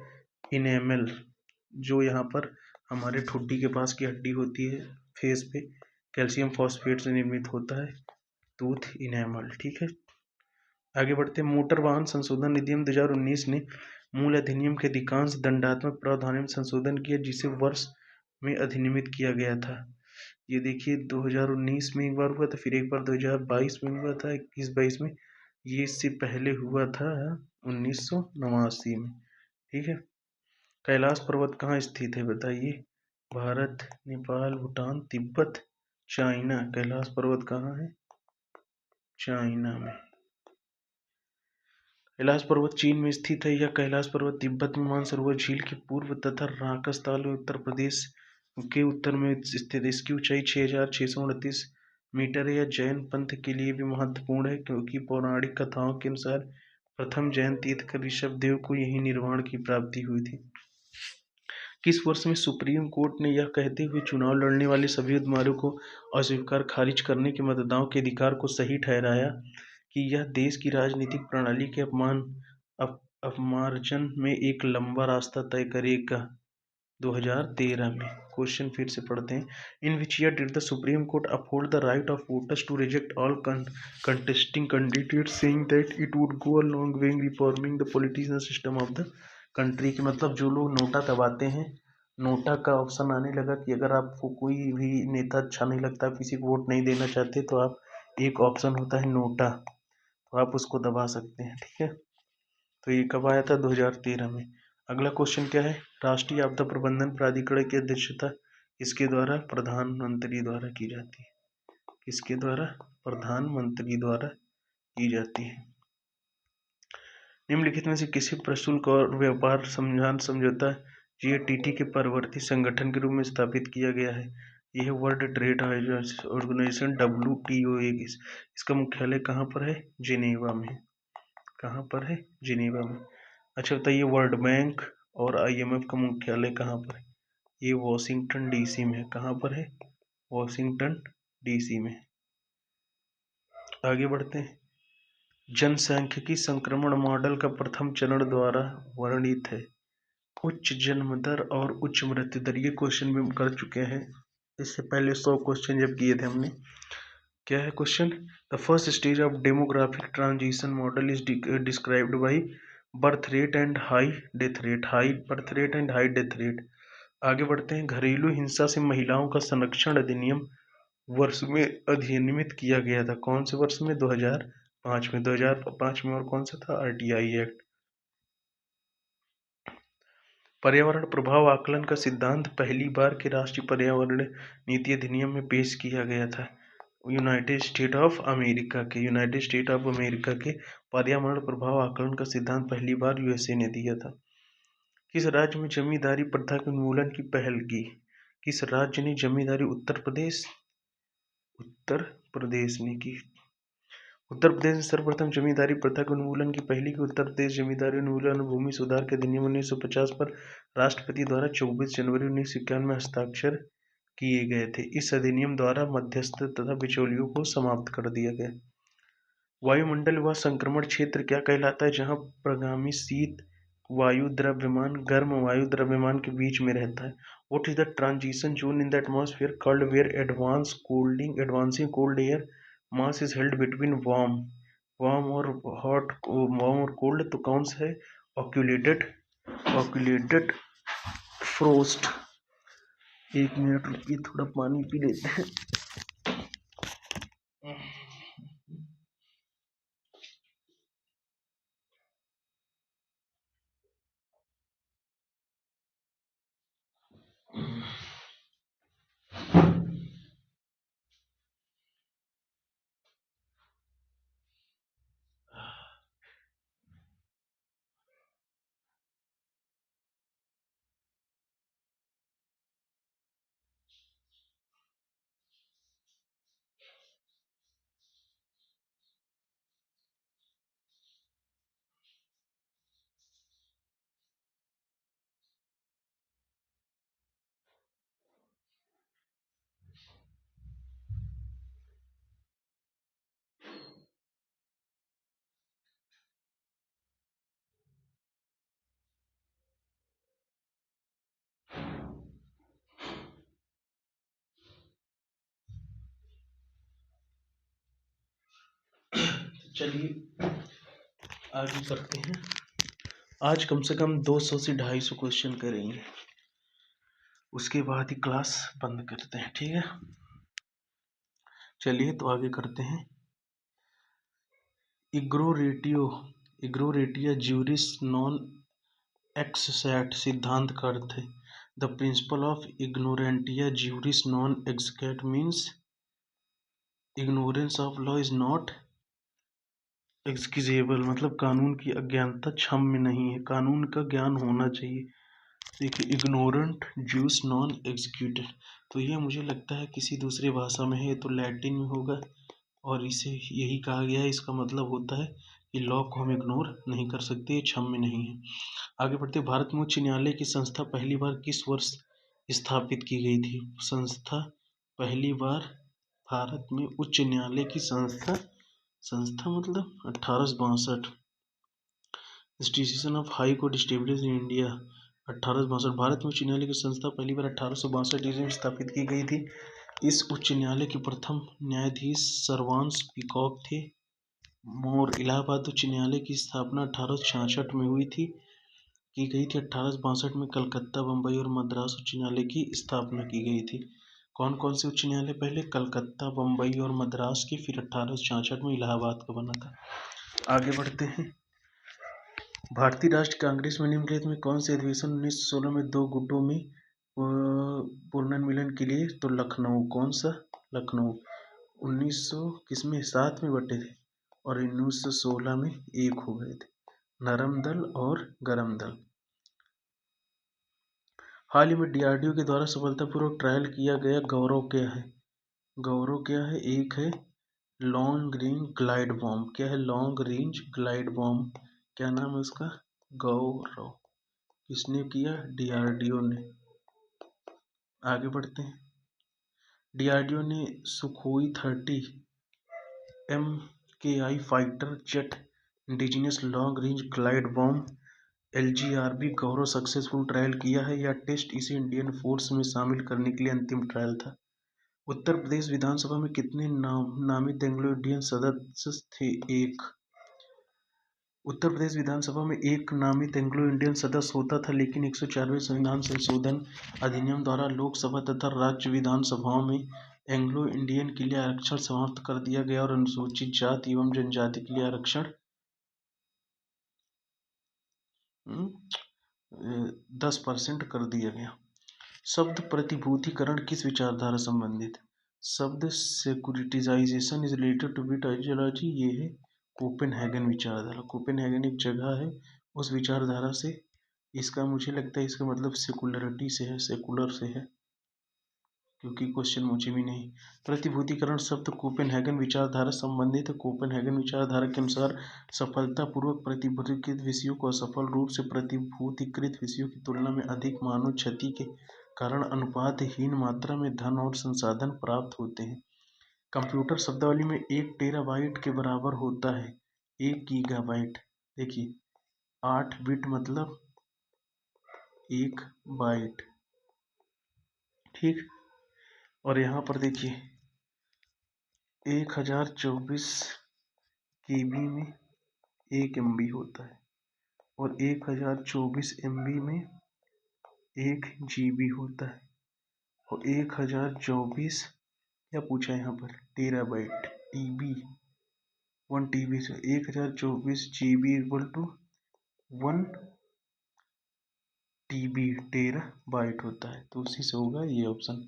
इनेमल। जो यहाँ पर हमारे ठुड्डी के पास की हड्डी होती है फेस पे, कैल्शियम फॉस्फेट से निर्मित होता है टूथ इनेमल। ठीक है। आगे बढ़ते हैं। मोटर वाहन संशोधन अधिनियम 2019 ने मूल अधिनियम के अधिकांश दंडात्मक प्रावधानों में संशोधन किया, जिसे वर्ष में अधिनियमित किया गया था। ये देखिए 2019 में एक बार हुआ था, फिर एक बार 2022 में हुआ था, 21-22 में। ये इससे पहले हुआ था 1989 में। ठीक है। कैलाश पर्वत कहाँ स्थित है बताइए? भारत, नेपाल, भूटान, तिब्बत, चाइना। कैलाश पर्वत कहाँ है? चाइना में। कैलाश पर्वत चीन में स्थित है। यह कैलाश पर्वत तिब्बत में मानसरोवर झील के पूर्व तथा राकस ताल में उत्तर प्रदेश के उत्तर में स्थित है। इसकी ऊंचाई 6629 मीटर है। यह जैन पंथ के लिए भी महत्वपूर्ण है, क्योंकि पौराणिक कथाओं के अनुसार प्रथम जैन तीर्थकर ऋषभदेव को यही निर्वाण की प्राप्ति हुई थी। किस वर्ष में सुप्रीम कोर्ट ने यह कहते हुए चुनाव लड़ने वाले सभी उम्मीदवारों को अस्वीकार खारिज करने के मतदाताओं के अधिकार को सही ठहराया कि यह देश की राजनीतिक प्रणाली के अपमार्जन में एक लंबा रास्ता तय करेगा? 2013 में। क्वेश्चन फिर से पढ़ते हैं। In which year did the supreme court uphold the right of voters to reject all contesting candidates, saying that it would go a long way in reforming the politician system of the country? के मतलब जो लोग नोटा दबाते हैं, नोटा का ऑप्शन आने लगा कि अगर आपको कोई भी नेता अच्छा नहीं लगता, आप किसी को वोट नहीं देना चाहते, तो आप एक ऑप्शन होता है नोटा, तो आप उसको दबा सकते हैं। ठीक है। तो ये कब आया था? 2013 में। अगला क्वेश्चन क्या है? राष्ट्रीय आपदा प्रबंधन प्राधिकरण की अध्यक्षता इसके द्वारा? प्रधानमंत्री द्वारा की जाती है। किसके द्वारा? प्रधानमंत्री द्वारा की जाती है। निम्नलिखित में से किसी प्रशुल्क और व्यापार समझौता GATT के परवर्ती संगठन के रूप में स्थापित किया गया है? यह वर्ल्ड ट्रेड ऑर्गेनाइजेशन WTO। इसका मुख्यालय कहाँ पर है? जिनेवा में। कहाँ पर है? जिनेवा में। अच्छा बताइए, वर्ल्ड बैंक और IMF का मुख्यालय कहाँ पर है? ये वॉशिंगटन DC में है। कहाँ पर है? वॉशिंगटन DC में। आगे बढ़ते हैं। जनसांख्यिकी संक्रमण मॉडल का प्रथम चरण द्वारा वर्णित है? उच्च जन्म दर और उच्च मृत्यु दर। ये क्वेश्चन भी हम कर चुके हैं, इससे पहले 100 क्वेश्चन जब किए थे हमने। क्या है question? The first stage of demographic transition model is described by birth rate and high death rate. High birth rate and high death rate. आगे बढ़ते हैं। घरेलू हिंसा से महिलाओं का संरक्षण अधिनियम वर्ष में अधिनियमित किया गया था? कौन से वर्ष में? 2005 में, 2005 में। और कौन सा था? RTI act. पर्यावरण प्रभाव आकलन का सिद्धांत पहली बार के राष्ट्रीय पर्यावरण नीति अधिनियम में पेश किया गया था। यूनाइटेड स्टेट ऑफ अमेरिका के पर्यावरण प्रभाव आकलन का सिद्धांत पहली बार USA ने दिया था। किस राज्य में जमींदारी प्रथा के उन्मूलन की पहल की? किस राज्य ने जमींदारी? उत्तर प्रदेश ने की। उत्तर प्रदेश ने सर्वप्रथम जमींदारी प्रथा के उन्मूलन की पहली की। उत्तर प्रदेश जमींदारी उन्मूलन और भूमि सुधार के अधिनियम 1950 पर राष्ट्रपति द्वारा 24 जनवरी 1951 में हस्ताक्षर किए गए थे। इस अधिनियम द्वारा मध्यस्थ तथा बिचौलियों को समाप्त कर दिया गया। वायुमंडल व संक्रमण क्षेत्र क्या कहलाता है? जहाँ प्रगामी शीत वायु द्रव्यमान गर्म वायु द्रव्यमान के बीच में रहता है। What is the transition zone in the atmosphere called where advancing cold air mass is held between warm और cold? तो कौन सा है? occultated frost। एक मिनट रुकिए, थोड़ा पानी पी लेते हैं। चलिए आगे करते हैं। आज कम से कम 200 से 250 क्वेश्चन करेंगे, उसके बाद ही क्लास बंद करते हैं, ठीक है? चलिए तो आगे करते हैं। इग्नोरेटिया ज्यूरिस नॉन एक्सैट सिद्धांत का अर्थ है। The principle of ignorantia juris non excusat means ignorance of law is not excusable, मतलब कानून की अज्ञानता क्षम्य नहीं है, कानून का ज्ञान होना चाहिए। देखिए इग्नोरेंट ज्यूस नॉन एग्जीक्यूटेड, तो ये मुझे लगता है किसी दूसरी भाषा में है, तो लैटिन में होगा और इसे यही कहा गया है। इसका मतलब होता है कि लॉ को हम इग्नोर नहीं कर सकते, ये क्षम्य नहीं है। आगे बढ़ते। भारत में उच्च न्यायालय की संस्था पहली बार किस वर्ष स्थापित की गई थी? संस्था पहली बार भारत में उच्च न्यायालय की संस्था मतलब 1862। Institution of high court established in India 1862। Bharat में उच्च न्यायालय की संस्था पहली बार 1862 ईस्वी में स्थापित की गई थी। इस उच्च न्यायालय के प्रथम न्यायाधीश सर्वांश पीकॉक थे। और इलाहाबाद उच्च न्यायालय की स्थापना 1866 में की गई थी। 1862 में कलकत्ता, बम्बई और मद्रास उच्च न्यायालय की स्थापना की गई थी। कौन कौन से उच्च न्यायालय? पहले कलकत्ता, बम्बई और मद्रास की, फिर 1866 में इलाहाबाद का बना था। आगे बढ़ते हैं। भारतीय राष्ट्रीय कांग्रेस में निम्नलिखित में कौन से अधिवेशन 1916 में 2 गुटों में पुनर्मिलन के लिए? तो लखनऊ। कौन सा? लखनऊ। 1900 किसमें? 7 में बटे थे और 1916 में एक हो गए थे, नरम दल और गरम दल। हाल ही में DRDO के द्वारा सफलतापूर्वक ट्रायल किया गया गौरव क्या है? गौरव क्या है? एक है लॉन्ग रेंज ग्लाइड बॉम्ब। क्या है? Long range glide bomb. क्या नाम है उसका? गौरव। किसने किया? DRDO ने। आगे बढ़ते हैं। DRDO ने Sukhoi 30 MKI fighter jet indigenous long range glide bomb LGRB गौरव सक्सेसफुल ट्रायल किया है। यह टेस्ट इसे इंडियन फोर्स में शामिल करने के लिए अंतिम ट्रायल था। उत्तर प्रदेश विधानसभा में कितने नामित एंग्लो इंडियन सदस्य थे? एक। उत्तर प्रदेश विधानसभा में एक नामित एंग्लो इंडियन सदस्य होता था, लेकिन 104वें संविधान संशोधन अधिनियम द्वारा लोकसभा तथा राज्य विधानसभाओं में एंग्लो इंडियन के लिए आरक्षण समाप्त कर दिया गया और अनुसूचित जाति एवं जनजाति के लिए आरक्षण 10% कर दिया गया। शब्द प्रतिभूतिकरण किस विचारधारा संबंधित? शब्द securitization is related to which ideology? ये है कोपेनहेगन विचारधारा। कोपेनहेगन एक जगह है, उस विचारधारा से इसका मुझे लगता है इसका मतलब सेकुलरिटी से है, सेकुलर से है, क्योंकि क्वेश्चन मुझे भी नहीं। प्रतिभूतिकरण शब्द कोपेनहेगन विचारधारा संबंधित है। कोपेनहेगन विचारधारा के अनुसार सफलतापूर्वक प्रतिभूतिकृत विषयों को असफल रूप से प्रतिभूतिकृत विषयों की तुलना में अधिक मानव क्षति के कारण अनुपातहीन मात्रा में धन और संसाधन प्राप्त होते हैं। कंप्यूटर शब्दावली में 1 टेराबाइट के बराबर होता है 1 गीगाबाइट। देखिए 8 बिट मतलब 1 बाइट, ठीक। और यहाँ पर देखिए 1024 KB में 1 MB होता है और 1024 MB में 1 GB होता है और 1024 क्या पूछा है यहाँ पर टेराबाइट, TB 1 TB से 1024 GB equal to 1 TB terabyte होता है, तो उसी से होगा ये ऑप्शन।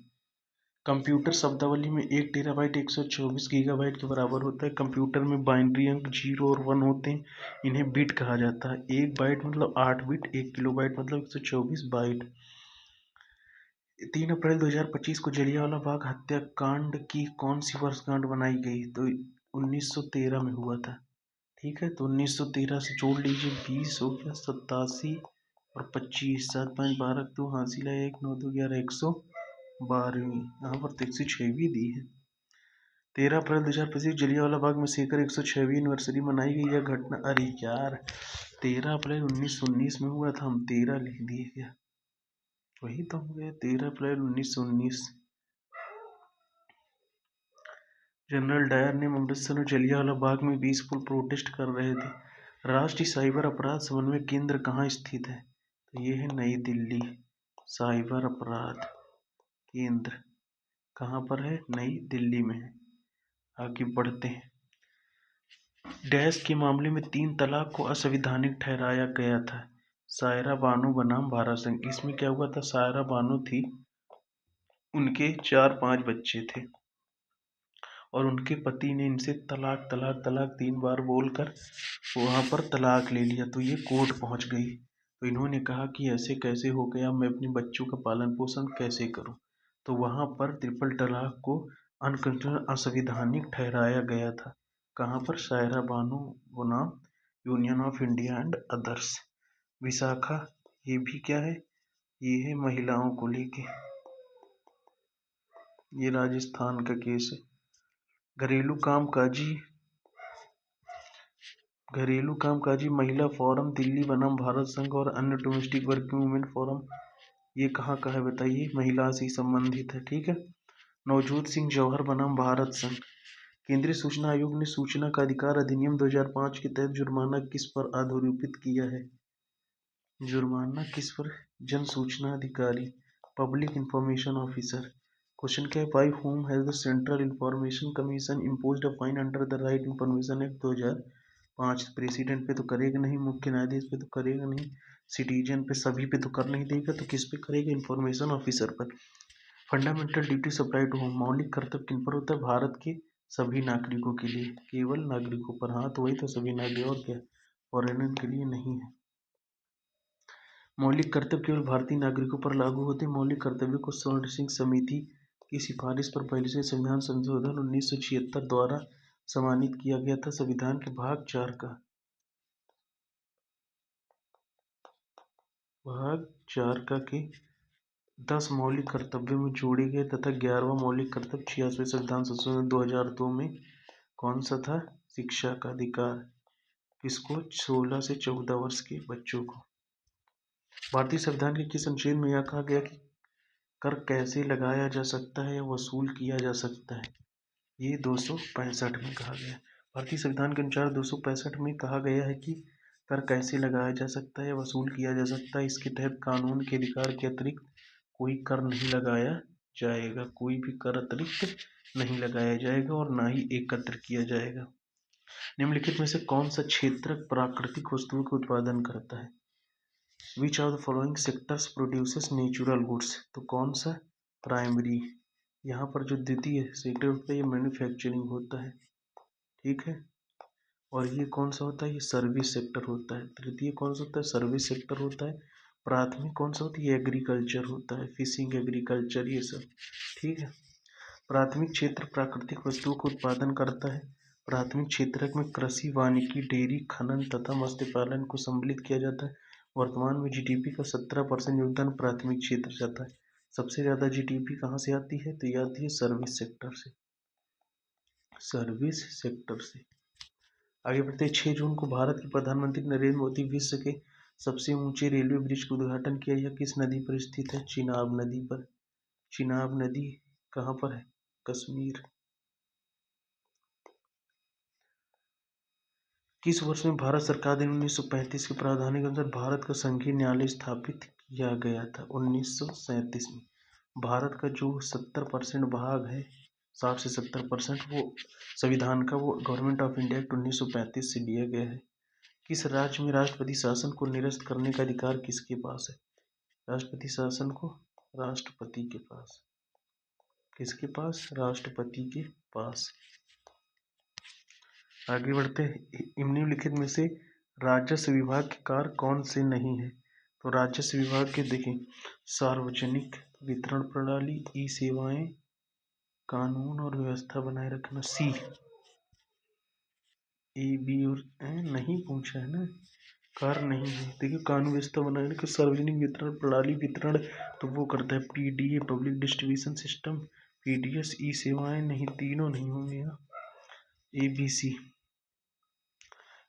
कंप्यूटर शब्दावली में 1 टेराबाइट 124 गीगाबाइट के बराबर होता है। कंप्यूटर में बाइनरी अंक 0 और 1 होते हैं, इन्हें बिट कहा जाता है। 1 बाइट मतलब 8 बिट, 1 किलोबाइट मतलब 124 बाइट। 3 अप्रैल 2025 को जलियांवाला बाग हत्याकांड की कौन सी वर्षगांठ बनाई गई? तो 1913 में हुआ था, ठीक है। तो 1913 से जोड़ लीजिए, 20 हो गया, 87 और 25, 7 5 12 2 हासिल है 1 9 2 11 112वीं, यहाँ पर तो 106 भी दी है। 13 अप्रैल 2025 जलियांवाला बाग में सेकर 106वीं एनिवर्सरी मनाई गई। यह घटना, अरे यार 13 अप्रैल 1919 में हुआ था, हम 13 लिख दिए क्या? वही तो हो गया 13 अप्रैल 1919। जनरल डायर ने अमृतसर में जलियांवाला बाग में पीसफुल प्रोटेस्ट कर रहे थे। राष्ट्रीय साइबर अपराध समन्वय केंद्र कहाँ स्थित है? तो ये है नई दिल्ली। साइबर अपराध केंद्र कहाँ पर है? नई दिल्ली में है। आगे बढ़ते हैं। डैश के मामले में 3 तलाक को असंवैधानिक ठहराया गया था। सायरा बानो बनाम भारत संघ। इसमें क्या हुआ था? सायरा बानो थी, उनके 4-5 बच्चे थे और उनके पति ने इनसे तलाक तलाक तलाक 3 बार बोलकर वहाँ पर तलाक ले लिया, तो ये कोर्ट पहुँच गई। तो इन्होंने कहा कि ऐसे कैसे हो गया, मैं अपने बच्चों का पालन पोषण कैसे करूँ? तो वहाँ पर ट्रिपल तलाक को अनकंस्टिट्यूशनल असंवैधानिक ठहराया गया था। कहाँ पर? सायरा बानो बनाम union of India and others. Vishakha, ये भी क्या है? ये है महिलाओं को लेके, ये राजस्थान का केस है। घरेलू कामकाजी महिला फोरम दिल्ली बनाम भारत संघ और अन्य डोमेस्टिक वर्किंग वुमेन फोरम, ये कहाँ का है बताइए? महिला से संबंधित है, ठीक है। नवजोत सिंह जौहर बनाम भारत संघ। केंद्रीय सूचना आयोग ने सूचना का अधिकार अधिनियम 2005 के तहत जुर्माना किस पर आरोपित किया है? जुर्माना किस पर? जन सूचना अधिकारी, पब्लिक इंफॉर्मेशन ऑफिसर। क्वेश्चन क्या है? By home has the central information commission imposed a fine under the right information act 2005? President पे तो करेगा नहीं, मुख्य न्यायाधीश पे तो करेगा नहीं, सिटीजन पे, सभी पे तो कर नहीं देगा, तो किस पे करेगा? इंफॉर्मेशन ऑफिसर पर। Fundamental duty supply to home. मौलिक कर्तव्य किन पर होता है? भारत के सभी नागरिकों के लिए, केवल नागरिकों पर। हाँ तो वही तो, सभी नागरिक, और क्या, फॉरेनर के लिए नहीं है। मौलिक कर्तव्य केवल भारतीय नागरिकों पर लागू होते हैं। मौलिक कर्तव्यों को स्वर्ण सिंह समिति की सिफारिश पर पहले से संविधान संशोधन 1976 द्वारा सम्मानित किया गया था। संविधान के भाग 4 का के 10 मौलिक कर्तव्यों में जोड़े गए तथा 11वां मौलिक कर्तव्य 86वें संविधान संशोधन 2002 में कौन सा था? शिक्षा का अधिकार। किसको? 16 से 14 वर्ष के बच्चों को। भारतीय संविधान के किस अनुच्छेद में यह कहा गया कि कर कैसे लगाया जा सकता है या वसूल किया जा सकता है? ये 265 में कहा गया। भारतीय संविधान के अनुसार 265 में कहा गया है कि कर कैसे लगाया जा सकता है या वसूल किया जा सकता है। इसके तहत कानून के अधिकार के अतिरिक्त कोई कर नहीं लगाया जाएगा, कोई भी कर अतिरिक्त नहीं लगाया जाएगा और ना ही एकत्र किया जाएगा। निम्नलिखित में से कौन सा क्षेत्र प्राकृतिक वस्तुओं का उत्पादन करता है? विच of the following sectors produces natural goods? तो कौन सा प्राइमरी, यहाँ पर जो द्वितीय सेक्टर होता है ये मैन्युफैक्चरिंग होता है, ठीक है। और ये कौन सा होता है? ये सर्विस सेक्टर होता है। तृतीय कौन सा होता है? सर्विस सेक्टर होता है। प्राथमिक कौन सा होती है? एग्रीकल्चर होता है, फिशिंग, एग्रीकल्चर, ये सब, ठीक है। प्राथमिक क्षेत्र प्राकृतिक वस्तुओं का उत्पादन करता है। प्राथमिक क्षेत्र में कृषि, वानिकी, डेयरी, खनन तथा मत्स्य पालन को सम्मिलित किया जाता है। वर्तमान में जीडीपी का 17% योगदान प्राथमिक क्षेत्र जाता है। सबसे ज्यादा जीडीपी कहाँ से आती है? तो ये आती है सर्विस सेक्टर से, सर्विस सेक्टर से। आगे बढ़ते हैं। 6 जून को भारत के प्रधानमंत्री नरेंद्र मोदी विश्व के सबसे ऊंचे रेलवे ब्रिज का उद्घाटन किया। यह किस नदी पर स्थित है? चिनाब नदी पर। चिनाब नदी कहाँ पर है? कश्मीर। किस वर्ष में भारत सरकार ने 1935 के प्रावधान के अनुसार भारत का संघीय न्यायालय स्थापित किया गया था? 1937 में। भारत का जो 70% भाग है, 60 से 70%, वो संविधान का, वो गवर्नमेंट ऑफ इंडिया एक्ट 1935 से लिया गया है। किस राज्य में राष्ट्रपति शासन को निरस्त करने का अधिकार किसके पास है? राष्ट्रपति शासन को राष्ट्रपति के पास। किसके पास? राष्ट्रपति के पास। आगे बढ़ते हैं। निम्नलिखित में से राजस्व विभाग के कार्य कौन से नहीं है? तो राजस्व विभाग के देखें, सार्वजनिक वितरण प्रणाली, ई सेवाएं, कानून और व्यवस्था बनाए रखना। सी, ए, बी और नहीं पूछा है ना, कार्य नहीं है। देखिए, कानून व्यवस्था बनाए रखना, सार्वजनिक वितरण प्रणाली, वितरण तो वो करता है PDA, public distribution system, PDS, E सेवाएं नहीं, तीनों नहीं होंगे यहाँ। A, B, C.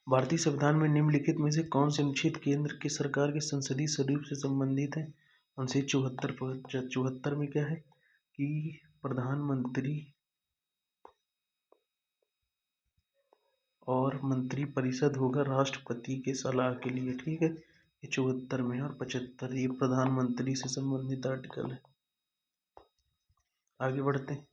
भारतीय संविधान में निम्नलिखित में से कौन से अनुच्छेद केंद्र की सरकार के संसदीय स्वरूप से संबंधित है? अनुच्छेद 74 पर। 74 में क्या है कि प्रधानमंत्री और मंत्रिपरिषद होगा राष्ट्रपति के सलाह के लिए, ठीक है। ये 74 में, और 75 ये प्रधानमंत्री से संबंधित आर्टिकल है। आगे बढ़ते हैं।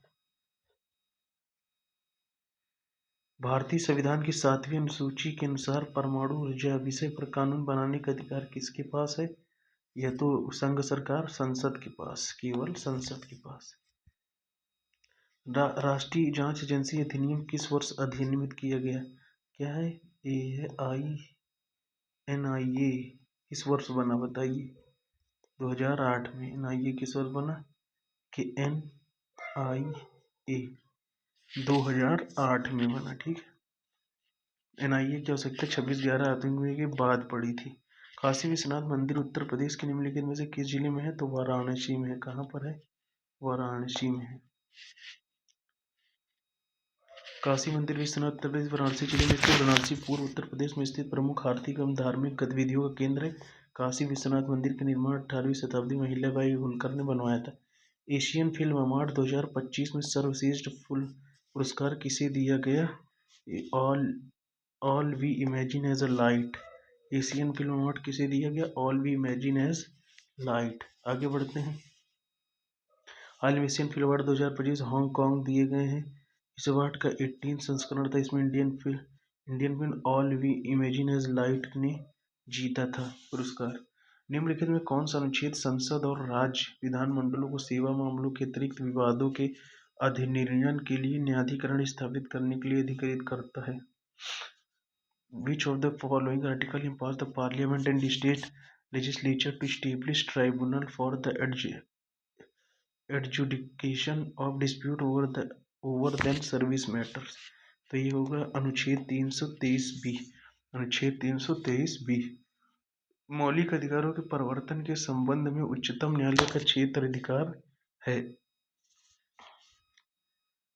भारतीय संविधान की 7वीं अनुसूची के अनुसार परमाणु ऊर्जा विषय पर कानून बनाने का अधिकार किसके पास है? यह तो संघ सरकार, संसद के पास, केवल संसद के पास। राष्ट्रीय जांच एजेंसी अधिनियम किस वर्ष अधिनियमित किया गया? क्या है? ए है NIA किस वर्ष बना बताइए? 2008 में। NIA किस वर्ष बना? कि NIA 2008 में बना, ठीक है। NIA की आवश्यकता 26/11 आतंकवादी के बाद पड़ी थी। काशी विश्वनाथ मंदिर उत्तर प्रदेश के निम्नलिखित में से किस जिले में है? तो वाराणसी में है। कहाँ पर है? वाराणसी में है। काशी मंदिर विश्वनाथ उत्तर प्रदेश वाराणसी जिले में स्थित वाराणसी पूर्व उत्तर प्रदेश में स्थित प्रमुख आर्थिक एवं धार्मिक गतिविधियों का केंद्र है। काशी विश्वनाथ मंदिर का निर्माण 18वीं शताब्दी में अहिल्याबाई होलकर ने बनवाया था। एशियन फिल्म अवार्ड 2025 में सर्वश्रेष्ठ पुरस्कार किसे दिया गया? All All We Imagine as a Light. Asian film award किसे दिया गया? All We Imagine as Light. आगे बढ़ते हैं। हाल में एशियन फिल्म अवार्ड 2025 हांगकांग दिए गए हैं। इस अवार्ड का 18 संस्करण था। इसमें Indian film All We Imagine as Light ने जीता था पुरस्कार। निम्नलिखित में कौन सा अनुच्छेद संसद और राज्य विधानमंडलों को सेवा मामलों के अतिरिक्त विवादों के अधिनियमन के लिए न्यायाधिकरण स्थापित करने के लिए अधिकृत करता है? Which of the following article empowers the Parliament and state legislature to establish tribunal for the adjudication of dispute over than service matters? तो ये होगा अनुच्छेद 323B। अनुच्छेद 323B मौलिक अधिकारों के प्रवर्तन के संबंध में उच्चतम न्यायालय का क्षेत्र अधिकार है।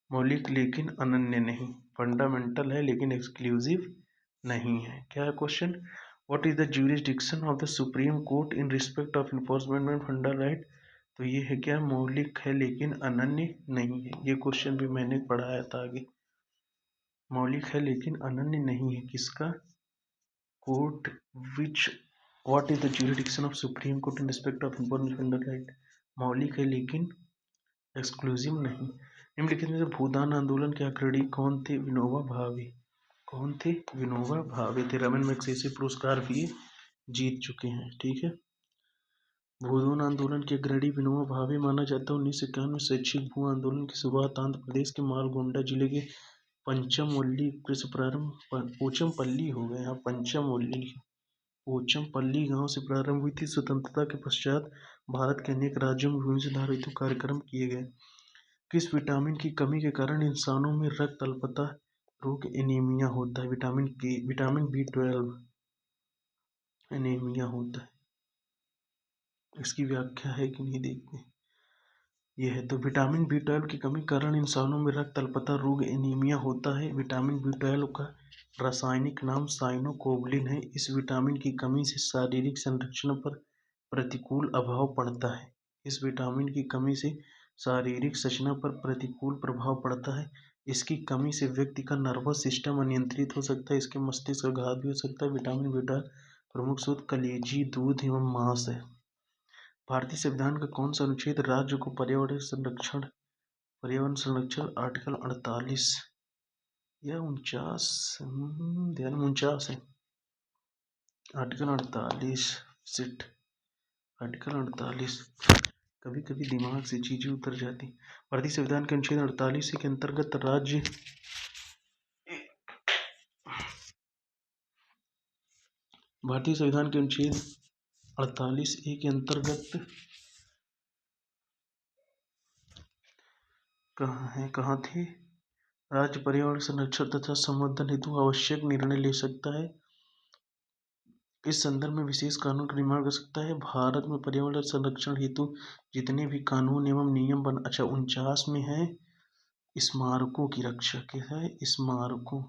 मौलिक लेकिन अनन्य नहीं, फंडामेंटल है लेकिन एक्सक्लूसिव नहीं है। क्या है question? What is the jurisdiction of the supreme court in respect of enforcement and fundamental right? तो ये है क्या? मौलिक है लेकिन अनन्य नहीं है। ये क्वेश्चन भी मैंने पढ़ाया था आगे। मौलिक है लेकिन अनन्य नहीं है किसका? Court which what is the jurisdiction of supreme court in respect of enforcement fundamental right? मौलिक है लेकिन एक्सक्लूसिव नहीं। निम्नलिखित में से भूदान आंदोलन के अग्रणी कौन थे? विनोबा भावे। कौन थे? विनोबा भावे थे। रमन मैग्सेसे पुरस्कार भी जीत चुके हैं। ठीक है। भूदान आंदोलन के अग्रणी विनोबा भावे माना जाता है। 1951 में शैक्षिक भू आंदोलन की शुरुआत आंध्र प्रदेश के मालगोंडा जिले के पंचमवल्ली से प्रारंभ पोचमपल्ली हो गए। यहाँ पोचमपल्ली गांव से प्रारंभ हुई थी। स्वतंत्रता के पश्चात भारत के अनेक राज्यों में भूमि सुधार हेतु कार्यक्रम किए गए। किस विटामिन की कमी के कारण इंसानों में रक्त अल्पता रोग एनीमिया होता है? विटामिन B12 एनीमिया होता है। इसकी व्याख्या है कि नहीं, देखते हैं। यह है तो विटामिन B12 की कमी कारण इंसानों में रक्त अल्पता रोग एनीमिया होता है। विटामिन B12 का रासायनिक नाम साइनोकोबलिन है। इस विटामिन की कमी से शारीरिक संरचना पर प्रतिकूल अभाव पड़ता है। इस विटामिन की कमी से शारीरिक संरचना पर प्रतिकूल प्रभाव पड़ता है। इसकी कमी से व्यक्ति का नर्वस सिस्टम अनियंत्रित हो सकता है। इसके मस्तिष्क का घात भी हो सकता है। विटामिन B12 प्रमुख स्रोत कलेजी, दूध एवं मांस है। भारतीय संविधान का कौन सा अनुच्छेद राज्य को पर्यावरण संरक्षण आर्टिकल 48 या 49, ध्यान 49 है। आर्टिकल 48 सिट आर्टिकल 48 कभी कभी दिमाग से चीजें उतर जाती। भारतीय संविधान के अनुच्छेद 48 के अंतर्गत राज्य भारतीय संविधान के अनुच्छेद 48A के अंतर्गत कहाँ थे? राज्य पर्यावरण संरक्षण तथा संवर्धन हेतु आवश्यक निर्णय ले सकता है। इस संदर्भ में विशेष कानून का निर्माण कर सकता है। भारत में पर्यावरण संरक्षण हेतु जितने भी कानून एवं नियम 49 में है। स्मारकों की रक्षा क्या है? स्मारकों,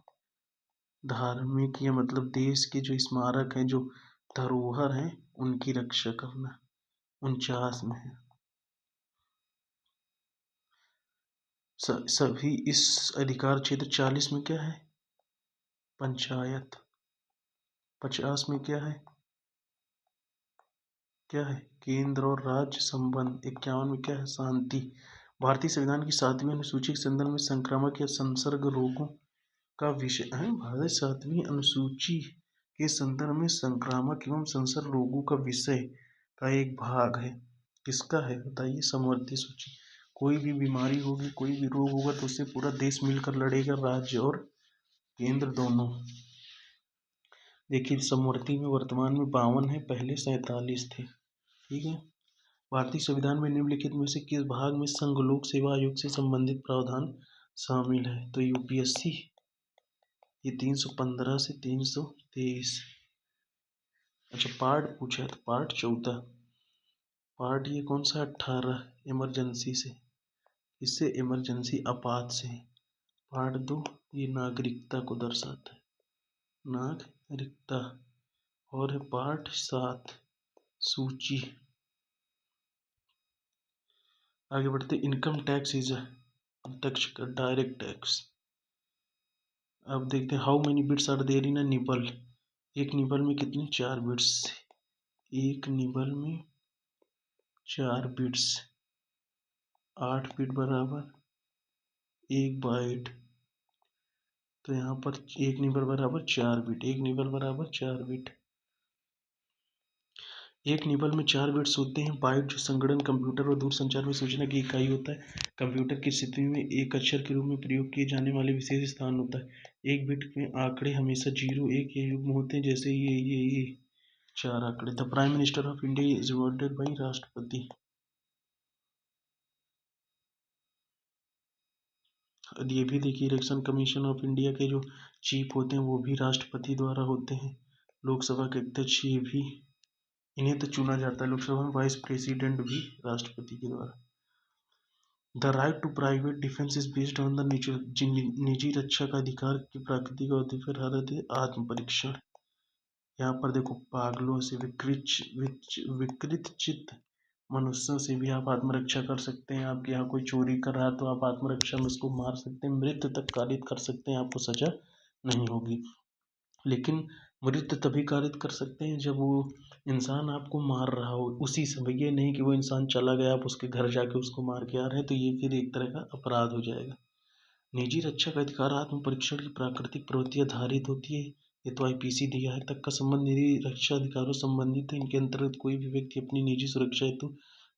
धार्मिक या मतलब देश के जो स्मारक हैं, जो धरोहर हैं, उनकी रक्षा करना 49 में है। सभी इस अधिकार क्षेत्र 40 में क्या है? पंचायत। 50 में क्या है? केंद्र और राज्य संबंध। 51 में क्या है? शांति। भारतीय संविधान की 7वीं अनुसूची के संदर्भ में संक्रामक या संसर्ग रोगों का विषय है। भारत 7वीं अनुसूची के संदर्भ में संक्रामक एवं संसर्ग रोगों का विषय का एक भाग है। किसका है बताइए? समवर्ती सूची। कोई भी बीमारी होगी, कोई भी रोग होगा तो उससे पूरा देश मिलकर लड़ेगा, राज्य और केंद्र दोनों। देखिए समवर्ती में वर्तमान में 52 है, पहले 47 थे। ठीक है। भारतीय संविधान में निम्नलिखित में से किस भाग में संघ लोक सेवा आयोग से संबंधित प्रावधान शामिल है? तो यूपीएससी, ये 315 से 323। अच्छा पार्ट पूछा है तो पार्ट 14। पार्ट ये कौन सा? 18 इमरजेंसी से। इससे इमरजेंसी आपात से। पार्ट 2 ये नागरिकता को दर्शाता है, नागरिकता। और है पार्ट 7 सूची। आगे बढ़ते। इनकम टैक्स इज प्रत्यक्ष कर, डायरेक्ट टैक्स। अब देखते हैं how many bits are there in a nibble. एक निबल में कितनी? 4 बिट्स। एक निबल में 4 बिट्स। 8 बिट बराबर 1 बाइट। तो यहाँ पर एक निबल बराबर 4 बिट। एक निबल बराबर 4 बिट। एक निबल में 4 बिट्स होते हैं। बाइट जो संगणन, कंप्यूटर और दूरसंचार में सूचना की इकाई होता है। कंप्यूटर की स्थिति में एक अक्षर के रूप में प्रयोग किए जाने वाले विशेष स्थान होता है। एक बिट में आंकड़े हमेशा 0 1 या युग्म होते हैं, जैसे ये 4 आंकड़े। The prime minister of India is awarded by राष्ट्रपति। ये भी देखिए इलेक्शन कमीशन ऑफ इंडिया के जो चीफ होते हैं वो भी राष्ट्रपति द्वारा होते हैं। लोकसभा के अध्यक्ष ये भी, इन्हें तो चुना जाता है लोकसभा में। वाइस प्रेसिडेंट भी राष्ट्रपति के द्वारा। The right to private defence is based on the निजी रक्षा का अधिकार की प्राकृतिक अवधि पर आधारित है। आत्म परीक्षण। यहाँ पर देखो पागलों से, विकृत चित्त मनुष्यों से भी आप आत्मरक्षा कर सकते हैं। आपके यहाँ कोई चोरी कर रहा है तो आप आत्मरक्षा में उसको मार सकते हैं, मृत्यु तक कारित कर सकते हैं, आपको सजा नहीं होगी। लेकिन मृत्यु तभी कारित कर सकते हैं जब वो इंसान आपको मार रहा हो उसी समय। ये नहीं कि वो इंसान चला गया, आप उसके घर जाके उसको मार के आ रहे हैं, तो ये फिर एक तरह का अपराध हो जाएगा। निजी रक्षा का अधिकार आत्म परीक्षण की प्राकृतिक प्रवृत्ति आधारित होती है। ये तो आईपीसी दिया है तक का संबंध निजी रक्षा अधिकारों संबंधित है। इनके अंतर्गत कोई भी व्यक्ति अपनी निजी सुरक्षा हेतु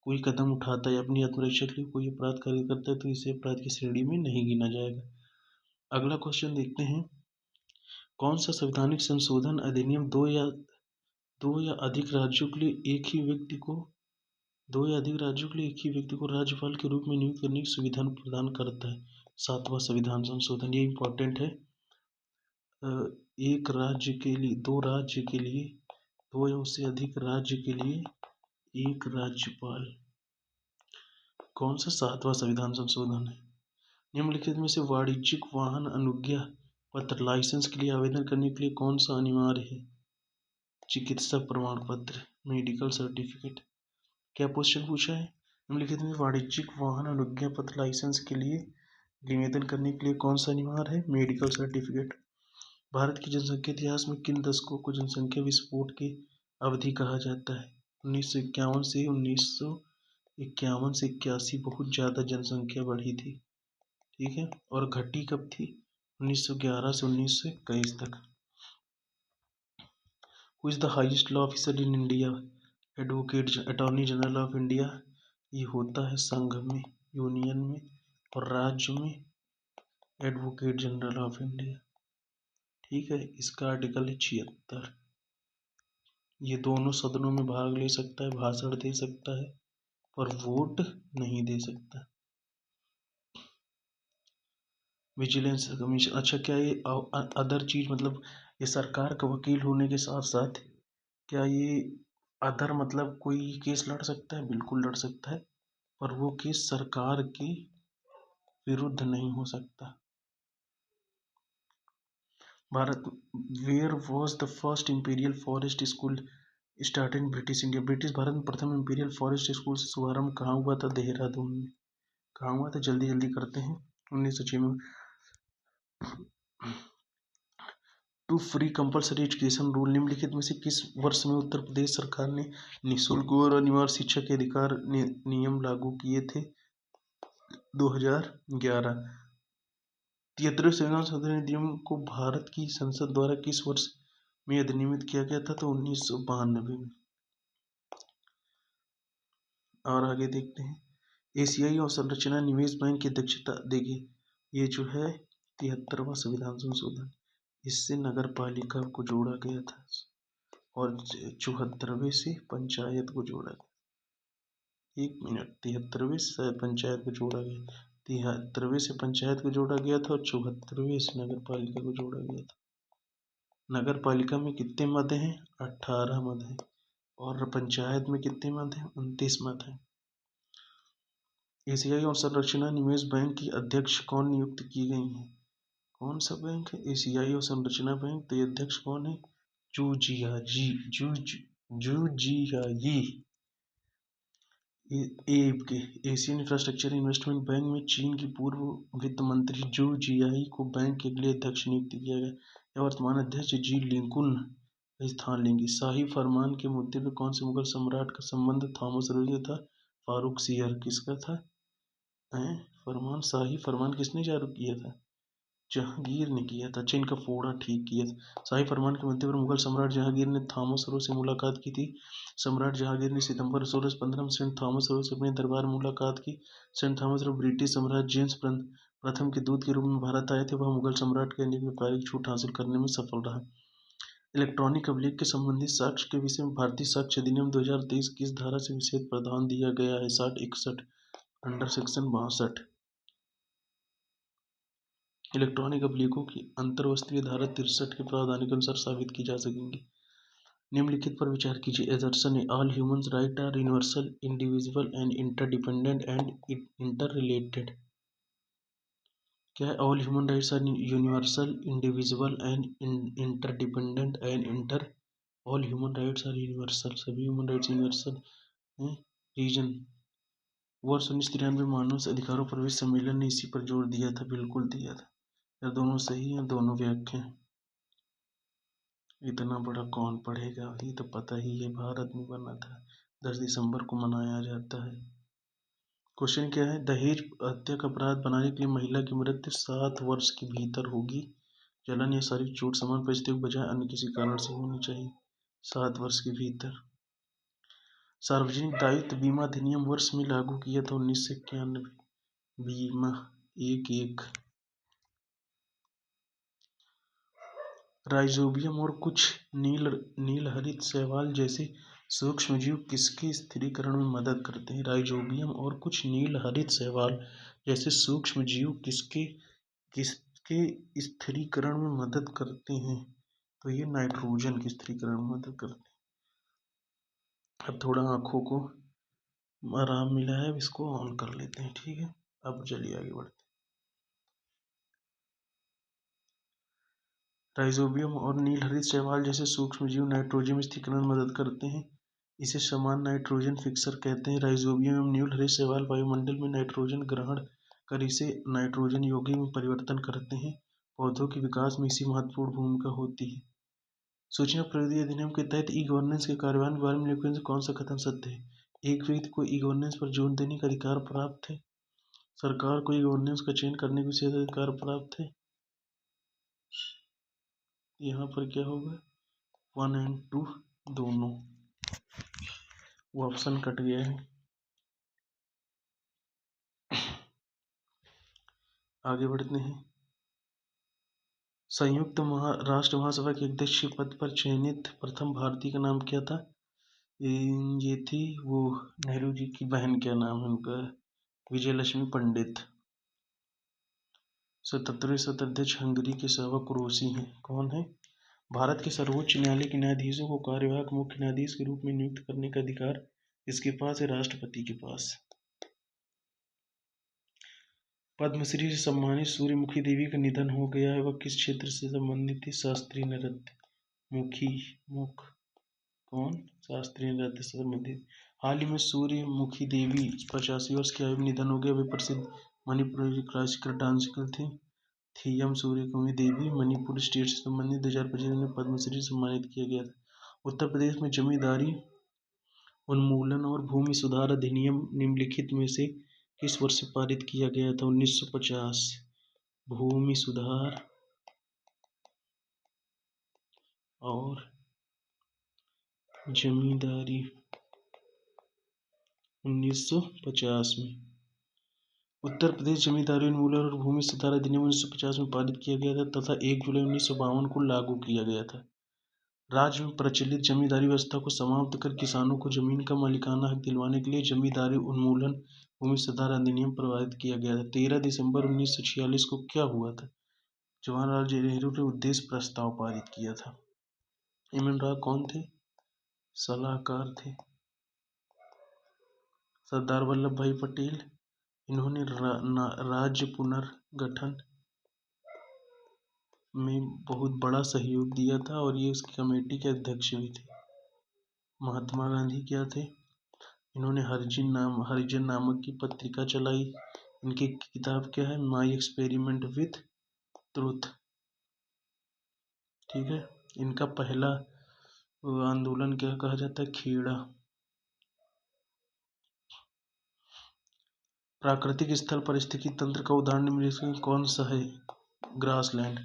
कोई कदम उठाता है या अपनी आत्मरक्षा के लिए कोई अपराध कार्य करता है तो इसे अपराध की श्रेणी में नहीं गिना जाएगा। अगला क्वेश्चन देखते हैं, कौन सा संवैधानिक संशोधन अधिनियम दो या अधिक राज्यों के लिए एक ही व्यक्ति को दो या अधिक राज्यों के लिए एक ही व्यक्ति को राज्यपाल के रूप में नियुक्त करने की सुविधा प्रदान करता है? 7वां संविधान संशोधन। ये इम्पोर्टेंट है। एक राज्य के लिए, दो राज्य के लिए, दो या उससे अधिक राज्य के लिए एक राज्यपाल। कौन सा 7वां संविधान संशोधन है? निम्नलिखित में से वाणिज्यिक वाहन अनुज्ञा पत्र लाइसेंस के लिए आवेदन करने के लिए कौन सा अनिवार्य है? चिकित्सा प्रमाण पत्र, मेडिकल सर्टिफिकेट। क्या क्वेश्चन पूछा है? निम्नलिखित में वाणिज्यिक वाहन अनुज्ञा पत्र लाइसेंस के लिए निवेदन करने के लिए कौन सा अनिवार्य है? Medical certificate. भारत की जनसंख्या इतिहास में किन दशकों को जनसंख्या विस्फोट की अवधि कहा जाता है? 1951 से 1951 से 81 बहुत ज़्यादा जनसंख्या बढ़ी थी, ठीक है। और घटी कब थी? 1911 से 1921 तक। Who is the highest law officer in India? Advocate attorney general of India. ये होता है संघ में, यूनियन में, और राज्य में एडवोकेट जनरल ऑफ इंडिया, ठीक है। इसका आर्टिकल है 76। ये दोनों सदनों में भाग ले सकता है, भाषण दे सकता है, पर वोट नहीं दे सकता। विजिलेंस कमीशन, अच्छा क्या ये अदर चीज, मतलब ये सरकार का वकील होने के साथ साथ क्या ये अदर मतलब कोई केस लड़ सकता है? बिल्कुल लड़ सकता है, पर वो केस सरकार के विरुद्ध नहीं हो सकता। Bharat, where was the first imperial forest school start in British India? British Bharat में प्रथम इंपीरियल फॉरेस्ट स्कूल से शुभारंभ कहाँ हुआ था? देहरादून में। कहाँ हुआ था? जल्दी जल्दी करते हैं। 1906 में। To free compulsory education rule, निम्नलिखित में से किस वर्ष में उत्तर प्रदेश सरकार ने निःशुल्क और अनिवार्य शिक्षा के अधिकार नियम लागू किए थे? 2011। 73वें संविधान संशोधन अधिनियम को भारत की संसद द्वारा किस वर्ष में अधिनियमित किया गया था? तो 1992 में। और आगे देखते हैं, एशियाई अवसंरचना निवेश बैंक की अध्यक्षता, देखिए ये जो है 73वां संविधान संशोधन, इससे नगर पालिका को जोड़ा गया था और 74वें से पंचायत को जोड़ा गया। 1 मिनट, 73वें से पंचायत को जोड़ा गया, 73वें से पंचायत को जोड़ा गया था और 74वें से नगर पालिका को जोड़ा गया था। नगर पालिका में कितने मत हैं? 18 मत हैं। और पंचायत में कितने मत हैं? 29 मत हैं। एशियाई अवसंरचना निवेश बैंक की अध्यक्ष कौन नियुक्त की गई हैं? कौन सा बैंक है? एशियाई अवसंरचना बैंक। तो ये अध्यक्ष कौन है? जूजियाई। एशियन इंफ्रास्ट्रक्चर इन्वेस्टमेंट बैंक में चीन की पूर्व वित्त मंत्री जू जियाई को बैंक के अगले अध्यक्ष नियुक्त किया गया। यह वर्तमान अध्यक्ष जी लिंकुन का स्थान लेंगे। शाही फरमान के मुद्दे पर कौन से मुगल सम्राट का संबंध थॉमस रोज से था? फारूक सियर। किसका था? फरमान, शाही फरमान किसने जारी किया था? जहांगीर ने किया था। अच्छा, इनका फोड़ा ठीक किया था। शाही फरमान के मुद्दे पर मुगल सम्राट जहांगीर ने थॉमस रो से मुलाकात की थी। सम्राट जहांगीर ने सितंबर 1615 में सेंट थॉमस रो से अपने दरबार में मुलाकात की। सेंट थॉमस रो ब्रिटिश सम्राट जेम्स प्रथम के दूत के रूप में भारत आए थे। वह मुगल सम्राट के अनेक व्यापारिक छूट हासिल करने में सफल रहा। इलेक्ट्रॉनिक अभिलेख के संबंधित साक्ष्य के विषय में भारतीय साक्ष्य अधिनियम 2023 किस धारा से विशेष प्रावधान दिया गया है? 6061 अंडर सेक्शन 62। इलेक्ट्रॉनिक अभिलेखों की अंतर्वस्त्रीय धारा 63 के प्रावधान के अनुसार साबित की जा सकेंगी। निम्नलिखित पर विचार कीजिए। एजर्सन है, all human right are universal, individual and interdependent and interrelated. क्या है? All human rights are universal, individual and interdependent and inter. All human rights are universal, सभी ह्यूमन राइट्स यूनिवर्सल हैं। रीजन, वर्ष 1993 मानव अधिकारों पर विश्व सम्मेलन ने इसी पर जोर दिया था। बिल्कुल दिया था। यह दोनों सही हैं, दोनों व्याख्या हैं। इतना बड़ा कौन पढ़ेगा, ये तो पता ही है, भारत में बना था, 10 दिसंबर को मनाया जाता है। क्वेश्चन क्या है, दहेज हत्या का अपराध बनाने के लिए महिला की मृत्यु 7 वर्ष के भीतर होगी। जलन या शारीरिक चोट समान परिस्थितियों के बजाय अन्य किसी कारण से होनी चाहिए। 7 वर्ष के भीतर। सार्वजनिक दायित्व बीमा अधिनियम वर्ष में लागू किया था 1991। बीमा एक राइजोबियम और कुछ नीलहरित शैवाल जैसे सूक्ष्मजीव किसके स्थिरीकरण में मदद करते हैं। राइजोबियम और कुछ नीलहरित शैवाल जैसे सूक्ष्मजीव किसके किसके स्थिरीकरण में मदद करते हैं, तो ये नाइट्रोजन के स्थिरीकरण में मदद करते हैं। अब थोड़ा आँखों को आराम मिला है, अब इसको ऑन कर लेते हैं, ठीक है। अब चलिए आगे बढ़ते हैं। राइजोबियम और नीलहरित शैवाल जैसे सूक्ष्मजीव नाइट्रोजन में स्थिरीकरण में मदद करते हैं, इसे समान नाइट्रोजन फिक्सर कहते हैं। राइजोबियम एवं नीलहरित शैवाल वायुमंडल में नाइट्रोजन ग्रहण कर इसे नाइट्रोजन यौगिक में परिवर्तन करते हैं। पौधों के विकास में इसी महत्वपूर्ण भूमिका होती है। सूचना प्रौद्योगिकी अधिनियम के तहत ई गवर्नेंस के कार्यान्वयन के बारे में निम्नलिखित में से कौन सा कथन सत्य है। एक व्यक्ति को ई गवर्नेंस पर जोर देने का अधिकार प्राप्त है। सरकार को ई गवर्नेंस का चयन करने का विशेष अधिकार प्राप्त है। यहाँ पर क्या होगा, 1 और 2 दोनों, वो ऑप्शन कट गया है। आगे बढ़ते हैं। संयुक्त राष्ट्र महासभा के अध्यक्ष के पद पर चयनित प्रथम भारतीय का नाम क्या था। ये थी वो नेहरू जी की बहन, क्या नाम है उनका, विजयलक्ष्मी पंडित। 77वें सत्राध्यक्ष हंगरी के सेवक रोसी हैं, कौन है। भारत के सर्वोच्च न्यायालय के न्यायाधीशों को कार्यवाहक मुख्य न्यायाधीश के रूप में नियुक्त करने का अधिकार इसके पास है, राष्ट्रपति के पास। पद्मश्री से सम्मानित सूर्यमुखी देवी का निधन हो गया है, वह किस क्षेत्र से संबंधित थी। शास्त्रीय नृत्य मुख कौन, शास्त्रीय नृत्य से संबंधित। हाल ही में सूर्यमुखी देवी 85 वर्ष की आयु में निधन हो गया। वे प्रसिद्ध मणिपुरी क्लासिकल डांसर थी। थीयम सूर्यकुमारी देवी मणिपुर स्टेट से संबंधित 2025 में पद्मश्री से सम्मानित किया गया था। उत्तर प्रदेश में जमींदारी उन्मूलन और भूमि सुधार अधिनियम निम्नलिखित में से किस वर्ष से पारित किया गया था। 1950। भूमि सुधार और जमींदारी 1950 में। उत्तर प्रदेश जमींदारी उन्मूलन और भूमि सुधार अधिनियम 1950 में पारित किया गया था तथा 1 जुलाई 1952 को लागू किया गया था। राज्य में प्रचलित जमींदारी व्यवस्था को समाप्त कर किसानों को जमीन का मालिकाना हक दिलवाने के लिए जमींदारी उन्मूलन भूमि सुधार अधिनियम पारित किया गया था। 13 दिसंबर 1946 को क्या हुआ था। जवाहरलाल नेहरू ने उद्देश्य प्रस्ताव पारित किया था। एम.एन. राव कौन थे, सलाहकार थे। सरदार वल्लभ भाई पटेल, इन्होंने राज्य पुनर्गठन में बहुत बड़ा सहयोग दिया था और ये उसकी कमेटी के अध्यक्ष भी थे। महात्मा गांधी क्या थे, इन्होंने हरिजन नामक की पत्रिका चलाई। इनकी किताब क्या है, माई एक्सपेरिमेंट विथ ट्रुथ, ठीक है। इनका पहला आंदोलन क्या कहा जाता है, खेड़ा। प्राकृतिक स्थल पारिस्थितिकी तंत्र का उदाहरण निम्नलिखित में कौन सा है। ग्रासलैंड।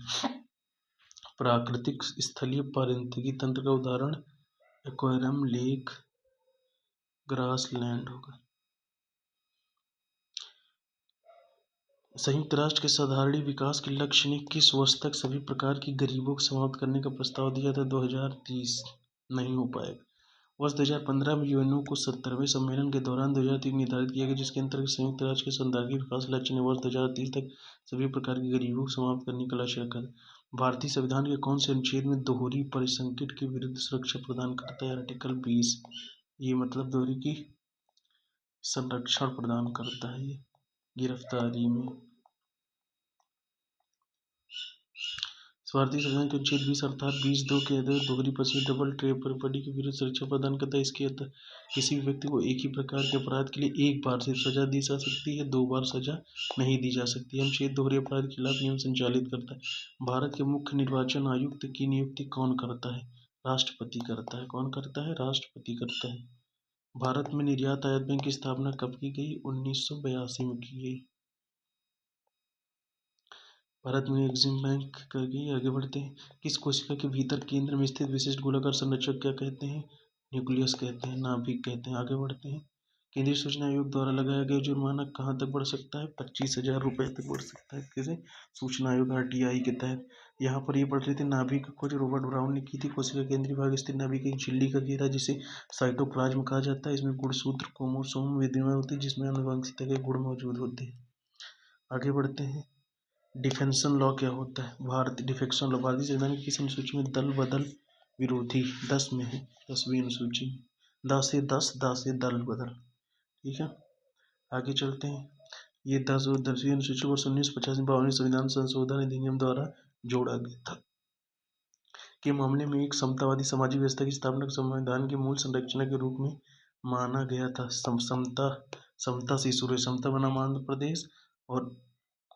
प्राकृतिक स्थलीय पारिस्थितिकी तंत्र का उदाहरण एक्वेरियम, लेक, ग्रासलैंड होगा। संयुक्त राष्ट्र के साधारण विकास के लक्ष्य ने किस वर्ष तक सभी प्रकार की गरीबों को समाप्त करने का प्रस्ताव दिया था। 2030। नहीं हो पाएगा। वर्ष 2015 में यूएनओ को 70वें सम्मेलन के दौरान 2003 निर्धारित किया गया, जिसके अंतर्गत संयुक्त राष्ट्र के साधारण विकास लक्ष्य ने वर्ष 2030 तक सभी प्रकार की गरीबों को समाप्त करने का लक्ष्य रखा था। भारतीय संविधान के कौन से अनुच्छेद में दोहरी परिसंकट के विरुद्ध सुरक्षा प्रदान करता है। आर्टिकल 20। ये मतलब दोहरी की संरक्षण प्रदान करता है। ये गिरफ्तारी में। भारतीय संविधान के अनुच्छेद 20 अर्थात 20(2) के तहत दोहरी पसली डबल ट्रेपरपटी के विरुद्ध सुरक्षा प्रदान करता है। इसके तहत किसी भी व्यक्ति को एक ही प्रकार के अपराध के लिए एक बार सिर्फ सजा दी जा सकती है, 2 बार सजा नहीं दी जा सकती। अनुच्छेद दोहरे अपराध के खिलाफ नियम संचालित करता है। भारत के मुख्य निर्वाचन आयुक्त की नियुक्ति कौन करता है? राष्ट्रपति करता है। कौन करता है? राष्ट्रपति करता है। भारत में निर्यात आयात बैंक की स्थापना कब की गई? 1982 में की गई। भारत में एग्जिम बैंक कर गई। आगे बढ़ते हैं। किस कोशिका के भीतर केंद्र में स्थित विशिष्ट गोलाकार संरचना क्या कहते हैं? न्यूक्लियस कहते हैं, नाभिक कहते हैं। आगे बढ़ते हैं। केंद्रीय सूचना आयोग द्वारा लगाया गया जुर्माना कहाँ तक बढ़ सकता है? 25,000 रुपये तक बढ़ सकता है। किसे? सूचना आयोग RTI के तहत। यहाँ पर ये पढ़ रहे थे नाभिक की खोज रॉबर्ट ब्राउन ने की थी। कोशिका केंद्रीय भाग स्थित नाभिक एक झिल्ली का घेरा जिसे साइटोप्लाज्म कहा जाता है। इसमें गुणसूत्र क्रोमोसोम विद्यमान होते हैं जिसमें आनुवंशिकता के गुण मौजूद होते हैं। आगे बढ़ते हैं। डिफेक्शन लॉ क्या होता है? डिफेक्शन लॉ भारतीय संविधान की किस अनुसूची में दल बदल विरोधी 10 में है? 10वीं अनुसूची में। 10 से 10, 10 से दल बदल। ठीक है, आगे चलते हैं। ये 10वीं अनुसूची वर्ष 1950 में 52वें संविधान संशोधन अधिनियम द्वारा जोड़ा गया था। के मामले में एक समतावादी सामाजिक व्यवस्था की स्थापना संविधान के मूल संरचना के रूप में माना गया था। समता से शुरू, समता बनाम आंध्र प्रदेश, और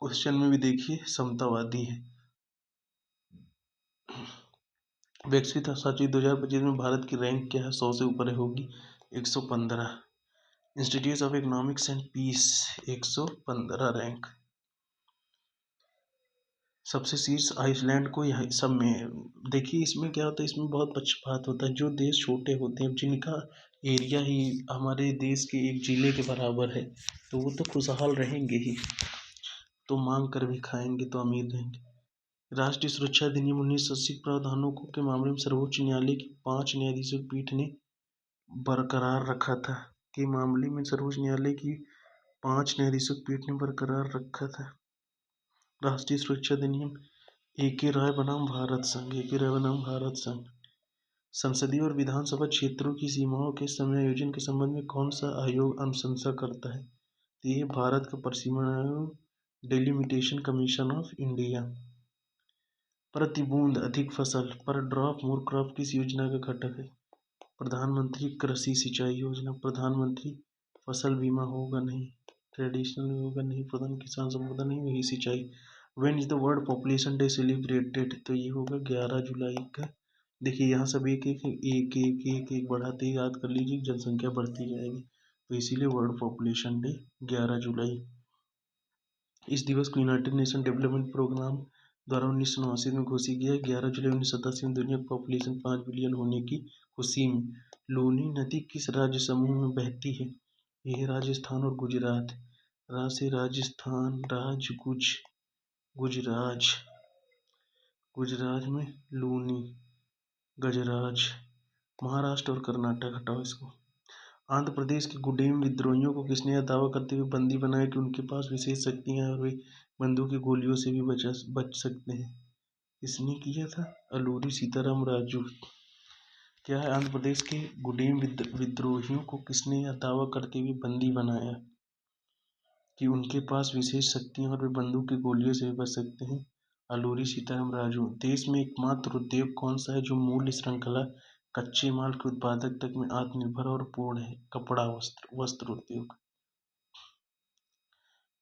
क्वेश्चन में भी देखिए समतावादी है। वैश्विक सूची 2025 में भारत की रैंक क्या है? 100 से ऊपर होगी, 115। Institute of economics and peace 115 rank. सबसे शीर्ष आइसलैंड को यहाँ सब में देखिए। इसमें क्या होता है, इसमें बहुत पक्षपात होता है। जो देश छोटे होते हैं जिनका एरिया ही हमारे देश के एक जिले के बराबर है तो वो तो खुशहाल रहेंगे ही, तो मांग कर भी खाएंगे तो अमीर रहेंगे। राष्ट्रीय सुरक्षा अधिनियम 1980 प्रावधानों के मामले में सर्वोच्च न्यायालय की 5 न्यायाधीशों की पीठ ने बरकरार रखा था। के मामले में सर्वोच्च न्यायालय की 5 न्यायाधीशों की पीठ ने बरकरार रखा था। राष्ट्रीय सुरक्षा अधिनियम A.K. राय बनाम भारत संघ। A.K. राय बनाम भारत संघ। संसदीय और विधानसभा क्षेत्रों की सीमाओं के समायोजन के संबंध में कौन सा आयोग अनुशंसा करता है? तो ये भारत का परिसीमन आयोग, डेलिमिटेशन कमीशन ऑफ इंडिया। प्रति बूंद अधिक फसल, पर ड्रॉप मोर क्रॉप किस योजना का घटक है? प्रधानमंत्री कृषि सिंचाई योजना। प्रधानमंत्री फसल बीमा होगा नहीं, ट्रेडिशनल होगा नहीं, प्रधान किसान संपदा नहीं, वही सिंचाई। When is the world population day celebrated? तो ये होगा 11 जुलाई का। देखिए यहाँ सब एक एक एक एक एक एक बढ़ाते ही याद कर लीजिए, जनसंख्या बढ़ती जाएगी तो इसीलिए वर्ल्ड पॉपुलेशन डे 11 जुलाई। इस दिवस को यूनाइटेड नेशन डेवलपमेंट प्रोग्राम द्वारा 1989 में घोषित किया। 11 जुलाई 1987 में दुनिया की पॉपुलेशन 5 बिलियन होने की खुशी में लूनी नदी किस राज्य समूह में बहती है? यह राजस्थान और गुजरात। राजस्थान, गुजरात में लूनी, गजराज। महाराष्ट्र और कर्नाटक, हटाओ इसको। आंध्र प्रदेश के गुडेम विद्रोहियों को किसने यह दावा करते हुए बंदी बनाया कि उनके पास विशेष शक्तियां हैं और वे बंदूक की गोलियों से भी बच सकते हैं? किसने किया था? अलूरी सीताराम राजू। क्या है? आंध्र प्रदेश के गुडेम विद्रोहियों को किसने यह दावा करते हुए बंदी बनाया कि उनके पास विशेष शक्तियां और वे बंदूक की गोलियों से भी बच सकते हैं? अलूरी सीताराम राजू। देश में एकमात्र उद्योग कौन सा है जो मूल्य श्रृंखला कच्चे माल के उत्पादक तक में आत्मनिर्भर और पूर्ण है? कपड़ा वस्त्र उद्योग।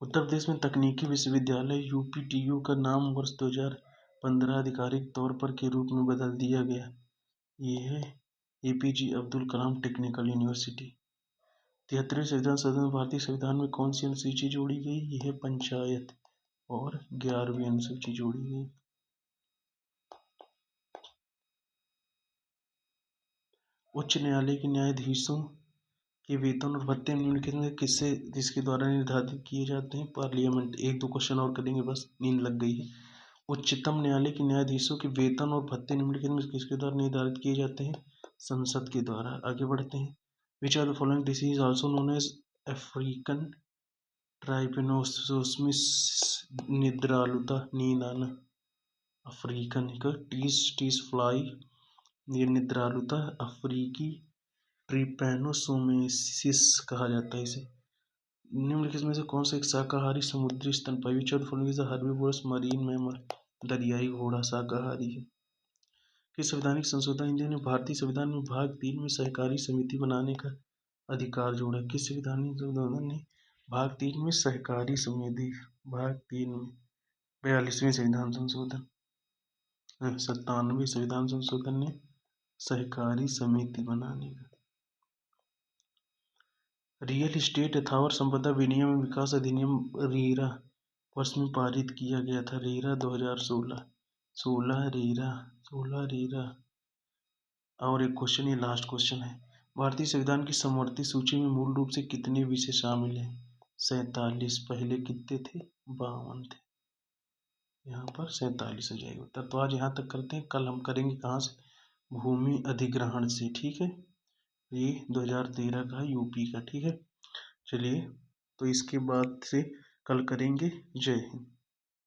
उत्तर प्रदेश में तकनीकी विश्वविद्यालय UPTU का नाम वर्ष 2015 आधिकारिक तौर पर के रूप में बदल दिया गया। ये है APJ Abdul Kalam technical university. 73वें संविधान सदन में भारतीय संविधान में कौन सी अनुसूची जोड़ी गई? यह है पंचायत। और 11वीं अनुसूची जोड़ी गई। उच्च न्यायालय के न्यायाधीशों के वेतन और भत्ते निम्नलिखित में किसके द्वारा निर्धारित किए जाते हैं? पार्लियामेंट। 1-2 क्वेश्चन और करेंगे बस, नींद लग गई है। उच्चतम न्यायालय के न्यायाधीशों के वेतन और भत्ते निम्नलिखित में किसके द्वारा निर्धारित किए जाते हैं? संसद के द्वारा। आगे बढ़ते हैं। Which are the following disease also known as African trypanosomiasis? निद्रालुता, नींद आना। अफ्रीकन का टीस फ्लाई, ये निद्रालुता। अफ्रीकी ट्रिपैनोसोमेसिस कहा जाता है इसे। निम्नलिखित में से कौन सा एक शाकाहारी समुद्री स्तनपायी? Which of the following is a herbivorous marine mammal? दरियाई घोड़ा शाकाहारी है। किस संवैधानिक संशोधन इंडिया ने भारतीय संविधान में भाग 3 में सहकारी समिति बनाने का अधिकार जोड़ा? किस संवैधानिक संशोधन ने भाग 3 में सहकारी समिति, भाग 3 में 42वें संविधान संशोधन, 97वें संविधान संशोधन ने सहकारी समिति बनाने का। रियल एस्टेट अथवा संपदा विनियम एवं विकास अधिनियम रेरा वर्ष में पारित किया गया था? रेरा 2016। 16 रेरा। और एक क्वेश्चन, ये लास्ट क्वेश्चन है, भारतीय संविधान की समवर्ती सूची में मूल रूप से कितने विषय शामिल हैं? 47। पहले कितने थे? 52 थे। यहाँ पर 47 हो जाएगा उत्तर। तो आज यहाँ तक करते हैं, कल हम करेंगे कहाँ से? भूमि अधिग्रहण से। ठीक है, ये 2013 का यूपी का। ठीक है, चलिए, तो इसके बाद से कल करेंगे। जय हिंद।